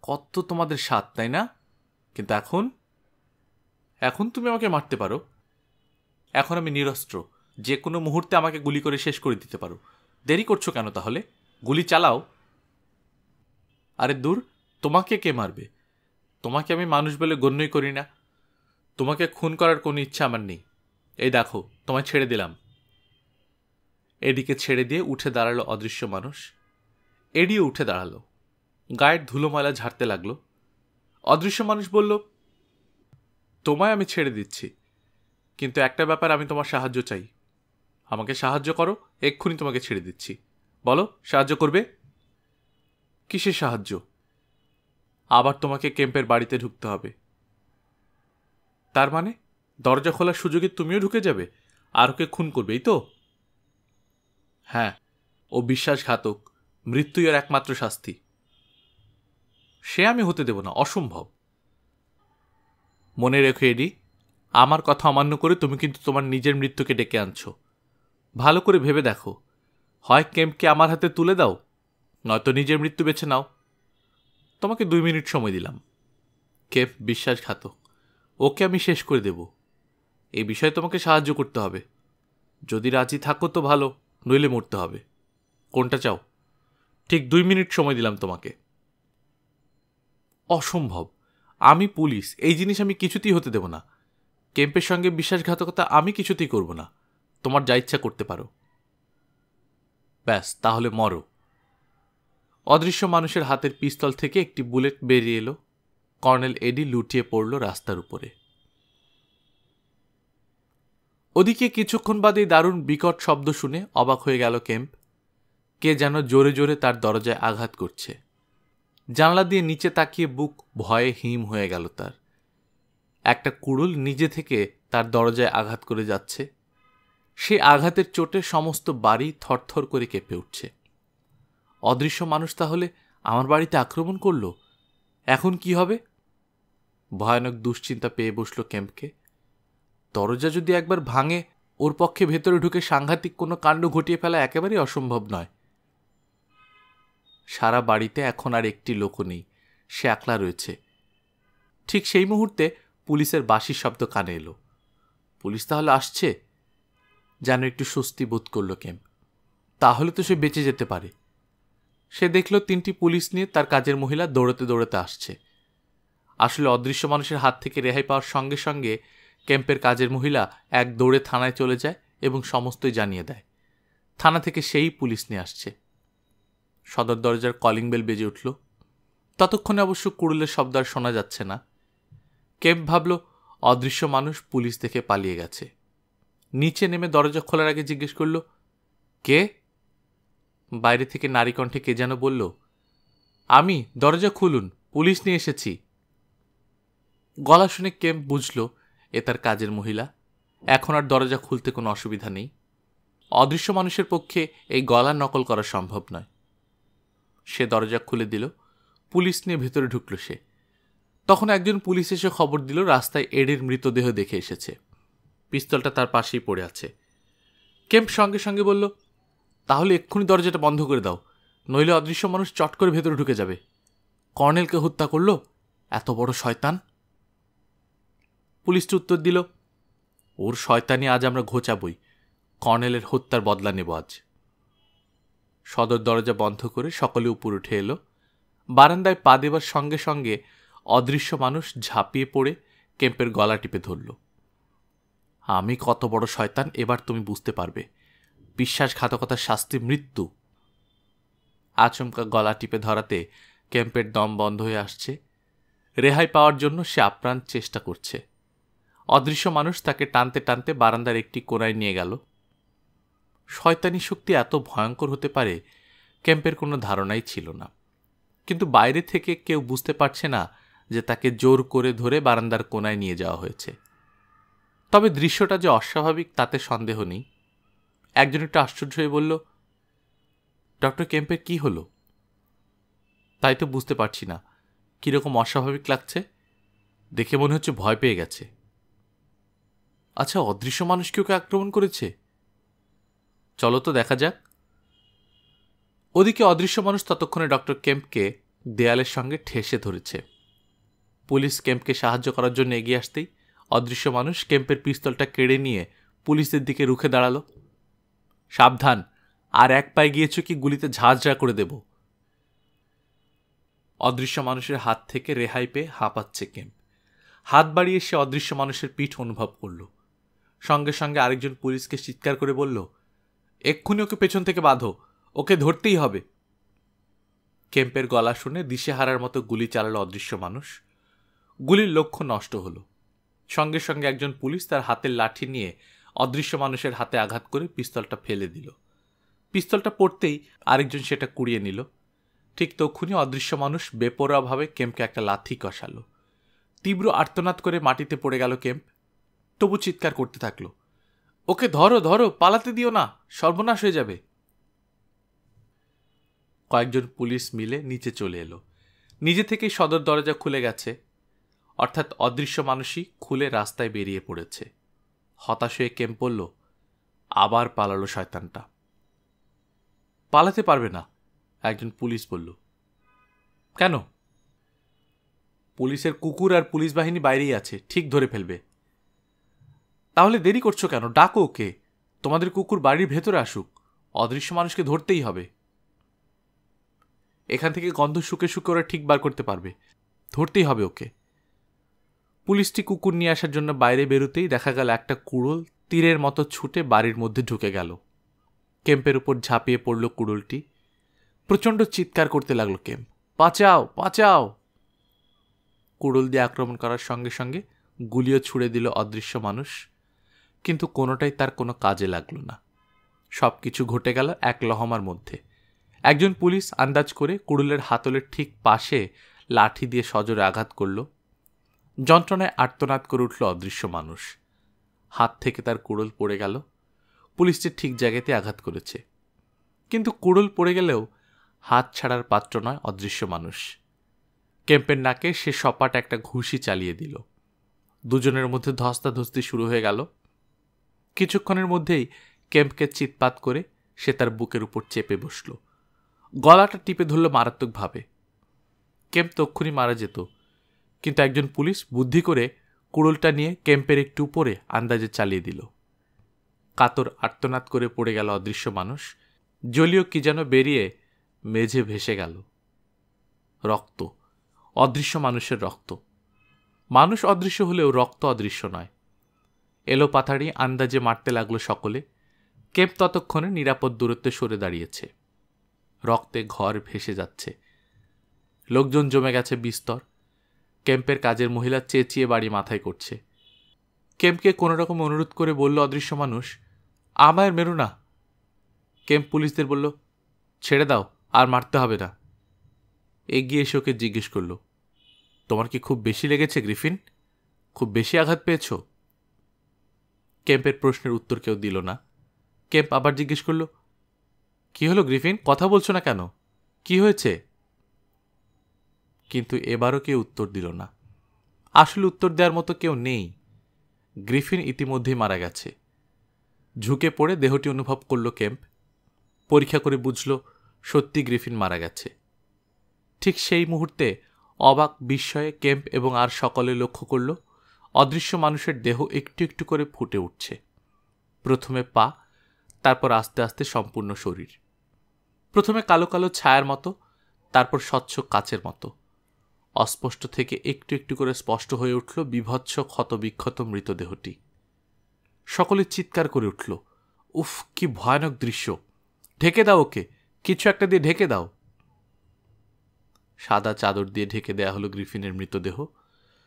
কত তোমাদের স্বাদ, তাই না? কিন্তু এখন এখন তুমি আমাকে মারতে পারো। এখন আমি নিরস্ত্র, যে কোনো মুহূর্তে আমাকে গুলি করে শেষ করে দিতে পারো। দেরি করছো কেন তাহলে? গুলি চালাও। আরে দূর, তোমাকে কে মারবে? তোমাকে আমি মানুষ বলে গণ্যই করি না। তোমাকে খুন করার কোনো ইচ্ছা আমার নেই। এই দেখো, তোমায় ছেড়ে দিলাম। এডিকে ছেড়ে দিয়ে উঠে দাঁড়ালো অদৃশ্য মানুষ। এডিও উঠে দাঁড়ালো, গায়ের ধুলো ময়লা ঝাড়তে লাগলো। অদৃশ্য মানুষ বলল, তোমায় আমি ছেড়ে দিচ্ছি, কিন্তু একটা ব্যাপার, আমি তোমার সাহায্য চাই। আমাকে সাহায্য করো, এক্ষুনি তোমাকে ছেড়ে দিচ্ছি। বলো, সাহায্য করবে? কিসের সাহায্য? আবার তোমাকে কেম্পের বাড়িতে ঢুকতে হবে। তার মানে দরজা খোলার সুযোগে তুমিও ঢুকে যাবে আর ওকে খুন করবে, এই তো? হ্যাঁ, ও বিশ্বাসঘাতক, মৃত্যুই ওর একমাত্র শাস্তি। সে আমি হতে দেব না, অসম্ভব। মনে রেখো এডি, আমার কথা অমান্য করে তুমি কিন্তু তোমার নিজের মৃত্যুকে ডেকে আনছো। ভালো করে ভেবে দেখো, হয় কেম্পকে আমার হাতে তুলে দাও, নয়তো নিজের মৃত্যু বেছে নাও। তোমাকে 2 মিনিট সময় দিলাম। কেম্প বিশ্বাসঘাতক, ওকে আমি শেষ করে দেব। এই বিষয়ে তোমাকে সাহায্য করতে হবে। যদি রাজি থাকো তো ভালো, নইলে মরতে হবে। কোনটা চাও? ঠিক 2 মিনিট সময় দিলাম তোমাকে। অসম্ভব, আমি পুলিশ, এই জিনিস আমি কিছুতেই হতে দেব না। কেম্পের সঙ্গে বিশ্বাসঘাতকতা আমি কিছুতেই করব না। তোমার যা ইচ্ছা করতে পারো। ব্যাস, তাহলে মরো। অদৃশ্য মানুষের হাতের পিস্তল থেকে একটি বুলেট বেরিয়ে এলো। কর্নেল এডি লুটিয়ে পড়ল রাস্তার উপরে। ওদিকে কিছুক্ষণ বাদেই দারুণ বিকট শব্দ শুনে অবাক হয়ে গেল কেম্প। কে যেন জোরে জোরে তার দরজায় আঘাত করছে। জানলা দিয়ে নিচে তাকিয়ে বুক ভয়ে হিম হয়ে গেল তার। একটা কুড়ুল নিজে থেকে তার দরজায় আঘাত করে যাচ্ছে। সে আঘাতের চোটে সমস্ত বাড়ি থরথর করে কেঁপে উঠছে। অদৃশ্য মানুষ তাহলে আমার বাড়িতে আক্রমণ করল? এখন কি হবে? ভয়ানক দুশ্চিন্তা পেয়ে বসল কেম্পকে। দরজা যদি একবার ভাঙে, ওর পক্ষে ভেতরে ঢুকে সাংঘাতিক কোনো কাণ্ড ঘটিয়ে ফেলা একেবারেই অসম্ভব নয়। সারা বাড়িতে এখন আর একটি লোকও নেই, সে একলা রয়েছে। ঠিক সেই মুহূর্তে পুলিশের বাঁশির শব্দ কানে এলো। পুলিশ তাহলে আসছে? যেন একটু স্বস্তি বোধ করল কেম্প। তাহলে তো সে বেঁচে যেতে পারে। সে দেখল 3টি পুলিশ নিয়ে তার কাজের মহিলা দৌড়াতে দৌড়াতে আসছে। আসলে অদৃশ্য মানুষের হাত থেকে রেহাই পাওয়ার সঙ্গে সঙ্গে ক্যাম্পের কাজের মহিলা এক দৌড়ে থানায় চলে যায় এবং সমস্তই জানিয়ে দেয়। থানা থেকে সেই পুলিশ নিয়ে আসছে। সদর দরজার কলিং বেল বেজে উঠল। ততক্ষণে অবশ্য কুড়ুলের শব্দ আর শোনা যাচ্ছে না। কেম্প ভাবল অদৃশ্য মানুষ পুলিশ দেখে পালিয়ে গেছে। নিচে নেমে দরজা খোলার আগে জিজ্ঞেস করল, কে? বাইরে থেকে নারী কণ্ঠে কে যেন বলল, আমি, দরজা খুলুন, পুলিশ নিয়ে এসেছি। গলা শুনে কেম্প বুঝল এ তার কাজের মহিলা। এখন আর দরজা খুলতে কোনো অসুবিধা নেই। অদৃশ্য মানুষের পক্ষে এই গলা নকল করা সম্ভব নয়। সে দরজা খুলে দিল। পুলিশ নিয়ে ভেতরে ঢুকল সে। তখন একজন পুলিশ এসে খবর দিল রাস্তায় এডের মৃতদেহ দেখে এসেছে। পিস্তলটা তার পাশেই পড়ে আছে। কেম্প সঙ্গে সঙ্গে বলল, তাহলে এক্ষুনি দরজাটা বন্ধ করে দাও, নইলে অদৃশ্য মানুষ চট করে ভেতরে ঢুকে যাবে। কর্নেলকে হত্যা করল, এত বড় শয়তান। পুলিশটি উত্তর দিল, ওর শয়তানি আজ আমরা ঘোচাবই। কর্নেলের হত্যার বদলা নেব আজ। সদর দরজা বন্ধ করে সকলে উপর উঠে এলো। বারান্দায় পা দেবার সঙ্গে সঙ্গে অদৃশ্য মানুষ ঝাঁপিয়ে পড়ে কেম্পের গলা টিপে ধরল। আমি কত বড় শয়তান এবার তুমি বুঝতে পারবে। বিশ্বাসঘাতকতার শাস্তি মৃত্যু। আচমকা গলা টিপে ধরাতে কেম্পের দম বন্ধ হয়ে আসছে। রেহাই পাওয়ার জন্য সে আপ্রাণ চেষ্টা করছে। অদৃশ্য মানুষ তাকে টানতে টানতে বারান্দার একটি কোণায় নিয়ে গেল। শয়তানি শক্তি এত ভয়ঙ্কর হতে পারে কেম্পের কোনো ধারণাই ছিল না। কিন্তু বাইরে থেকে কেউ বুঝতে পারছে না যে তাকে জোর করে ধরে বারান্দার কোণায় নিয়ে যাওয়া হয়েছে। তবে দৃশ্যটা যে অস্বাভাবিক তাতে সন্দেহ নেই। একজন একটু আশ্চর্য হয়ে বলল, ডক্টর কেম্পের কি হলো? তাই তো বুঝতে পারছি না, কিরকম অস্বাভাবিক লাগছে। দেখে মনে হচ্ছে ভয় পেয়ে গেছে। আচ্ছা, অদৃশ্য মানুষ কি ওকে আক্রমণ করেছে? চলো তো দেখা যাক। ওদিকে অদৃশ্য মানুষ ততক্ষণে ডক্টর কেম্পকে দেয়ালের সঙ্গে ঠেসে ধরেছে। পুলিশ কেম্পকে সাহায্য করার জন্য এগিয়ে আসতেই অদৃশ্য মানুষ কেম্পের পিস্তলটা কেড়ে নিয়ে পুলিশদের দিকে রুখে দাঁড়ালো। সাবধান, আর এক পায়ে গিয়েছ কি গুলিতে ঝাঁঝরা করে দেব। অদৃশ্য মানুষের হাত থেকে রেহাই পেয়ে হাঁপাচ্ছে কেম্প। হাত বাড়িয়ে সে অদৃশ্য মানুষের পিঠ অনুভব করল। সঙ্গে সঙ্গে আরেকজন পুলিশকে চিৎকার করে বলল, এক্ষুনি ওকে পেছন থেকে বাঁধো, ওকে ধরতেই হবে। কেম্পের গলা শুনে দিশেহারার মতো গুলি চালালো অদৃশ্য মানুষ। গুলির লক্ষ্য নষ্ট হল। সঙ্গে সঙ্গে একজন পুলিশ তার হাতের লাঠি নিয়ে অদৃশ্য মানুষের হাতে আঘাত করে পিস্তলটা ফেলে দিল। পিস্তলটা পড়তেই আরেকজন সেটা কুড়িয়ে নিল। ঠিক তক্ষুনি অদৃশ্য মানুষ বেপরোয়াভাবে কেম্পকে একটা লাথি কষালো। তীব্র আর্তনাদ করে মাটিতে পড়ে গেল কেম্প। তবু চিৎকার করতে থাকল, ওকে ধরো ধরো, পালাতে দিও না, সর্বনাশ হয়ে যাবে। কয়েকজন পুলিশ মিলে নিচে চলে এলো। নিজে থেকেই সদর দরজা খুলে গেছে, অর্থাৎ অদৃশ্য মানুষই খুলে রাস্তায় বেরিয়ে পড়েছে। হতাশ হয়ে কেম্প বলল, আবার পালালো শয়তানটা। পালাতে পারবে না, একজন পুলিশ বলল। কেন? পুলিশের কুকুর আর পুলিশ বাহিনী বাইরেই আছে, ঠিক ধরে ফেলবে। তাহলে দেরি করছো কেন? ডাকো ওকে। তোমাদের কুকুর বাড়ির ভেতরে আসুক, অদৃশ্য মানুষকে ধরতেই হবে। এখান থেকে গন্ধ শুকে শুকে ওরা ঠিক বার করতে পারবে, ধরতেই হবে ওকে। পুলিশটি কুকুর নিয়ে আসার জন্য বাইরে বেরোতেই দেখা গেল একটা কুড়োল তীরের মতো ছুটে বাড়ির মধ্যে ঢুকে গেল। কেম্পের উপর ঝাঁপিয়ে পড়ল কুড়োলটি। প্রচণ্ড চিৎকার করতে লাগলো কেম্প, বাঁচাও বাঁচাও। কুড়োল দিয়ে আক্রমণ করার সঙ্গে সঙ্গে গুলিও ছুড়ে দিল অদৃশ্য মানুষ, কিন্তু কোনোটাই তার কোনো কাজে লাগলো না। সব কিছু ঘটে গেল এক লহমার মধ্যে। একজন পুলিশ আন্দাজ করে কুড়ুলের হাতলের ঠিক পাশে লাঠি দিয়ে সজোরে আঘাত করল। যন্ত্রণায় আর্তনাদ করে উঠল অদৃশ্য মানুষ। হাত থেকে তার কুড়োল পড়ে গেল। পুলিশটি ঠিক জায়গাতে আঘাত করেছে, কিন্তু কুড়োল পড়ে গেলেও হাত ছাড়ার পাত্র নয় অদৃশ্য মানুষ। কেম্পের নাকে সে সপাট একটা ঘুষি চালিয়ে দিল। দুজনের মধ্যে ধস্তাধস্তি শুরু হয়ে গেল। কিছুক্ষণের মধ্যেই কেম্পকে চিৎপাত করে সে তার বুকের উপর চেপে বসল। গলাটা টিপে ধরল মারাত্মকভাবে। কেম্প তক্ষুনি মারা যেত, কিন্তু একজন পুলিশ বুদ্ধি করে কুড়োলটা নিয়ে কেম্পের একটু উপরে আন্দাজে চালিয়ে দিল। কাতর আর্তনাদ করে পড়ে গেল অদৃশ্য মানুষ। জলীয় কি যেন বেরিয়ে মেঝে ভেসে গেল। রক্ত, অদৃশ্য মানুষের রক্ত। মানুষ অদৃশ্য হলেও রক্ত অদৃশ্য নয়। এলো পাথাড়ি আন্দাজে মারতে লাগলো সকলে। কেম্প ততক্ষণে নিরাপদ দূরত্বে সরে দাঁড়িয়েছে। রক্তে ঘর ভেসে যাচ্ছে। লোকজন জমে গেছে বিস্তর। কেম্পের কাজের মহিলা চেঁচিয়ে বাড়ি মাথায় করছে। কেম্পকে কোনোরকম অনুরোধ করে বলল অদৃশ্য মানুষ, আমায় মেরো না। কেম্প পুলিশদের বলল, ছেড়ে দাও, আর মারতে হবে না। এগিয়ে এসে ওকে জিজ্ঞেস করল, তোমার কি খুব বেশি লেগেছে গ্রিফিন? খুব বেশি আঘাত পেয়েছ? কেম্পের প্রশ্নের উত্তর কেউ দিল না। কেম্প আবার জিজ্ঞেস করল, কি হলো গ্রিফিন, কথা বলছো না কেন? কি হয়েছে? কিন্তু এবারও কেউ উত্তর দিল না। আসলে উত্তর দেওয়ার মতো কেউ নেই। গ্রিফিন ইতিমধ্যেই মারা গেছে। ঝুঁকে পড়ে দেহটি অনুভব করল কেম্প। পরীক্ষা করে বুঝল সত্যি গ্রিফিন মারা গেছে। ঠিক সেই মুহূর্তে অবাক বিস্ময়ে কেম্প এবং আর সকলে লক্ষ্য করল অদৃশ্য মানুষের দেহ একটু একটু করে ফুটে উঠছে। প্রথমে পা, তারপর আস্তে আস্তে সম্পূর্ণ শরীর। প্রথমে কালো কালো ছায়ার মতো, তারপর স্বচ্ছ কাচের মতো। অস্পষ্ট থেকে একটু একটু করে স্পষ্ট হয়ে উঠল বিভৎস ক্ষতবিক্ষত মৃতদেহটি। সকলে চিৎকার করে উঠল, উফ, কি ভয়ানক দৃশ্য! ঢেকে দাও ওকে, কিছু একটা দিয়ে ঢেকে দাও। সাদা চাদর দিয়ে ঢেকে দেয়া হলো গ্রিফিনের মৃতদেহ।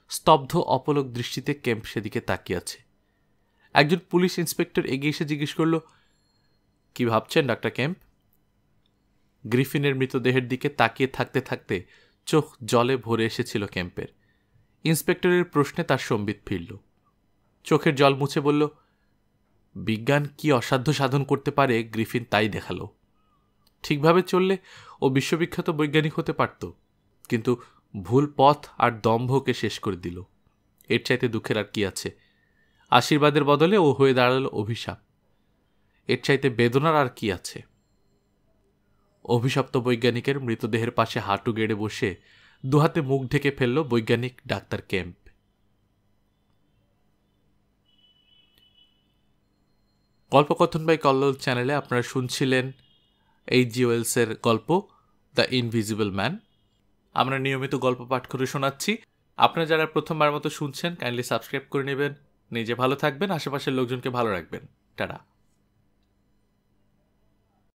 স্তব্ধ অপলক দৃষ্টিতে কেম্প সেদিকে তাকিয়ে আছে। একজন পুলিশ ইন্সপেক্টর এগিয়ে এসে জিজ্ঞেস করল, কি ভাবছেন ডাক্তার কেম্প? গ্রিফিনের মৃতদেহের দিকে তাকিয়ে থাকতে থাকতে চোখ জলে ভরে এসেছিল কেম্পের। ইন্সপেক্টরের প্রশ্নে তার সম্বিত ফিরল। চোখের জল মুছে বলল, বিজ্ঞান কি অসাধ্য সাধন করতে পারে গ্রিফিন তাই দেখালো। ঠিকভাবে চললে ও বিশ্ববিখ্যাত বৈজ্ঞানিক হতে পারত, কিন্তু ভুল পথ আর দম্ভকে শেষ করে দিল। এর চাইতে দুঃখের আর কি আছে? আশীর্বাদের বদলে ও হয়ে দাঁড়ালো অভিশাপ। এর চাইতে বেদনার আর কি আছে? অভিশপ্ত বৈজ্ঞানিকের মৃতদেহের পাশে হাঁটু গেড়ে বসে দুহাতে মুখ ঢেকে ফেলল বৈজ্ঞানিক ডাক্তার কেম্প। গল্পকথন বাই কল্লোল চ্যানেলে আপনারা শুনছিলেন এইচজি ওয়েলসের গল্প দ্য ইনভিজিবল ম্যান। আমরা নিয়মিত গল্প পাঠ করে শোনাচ্ছি। আপনারা যারা প্রথমবার মতো শুনছেন, কাইন্ডলি সাবস্ক্রাইব করে নেবেন। নিজে ভালো থাকবেন, আশেপাশের লোকজনকে ভালো রাখবেন। টাটা।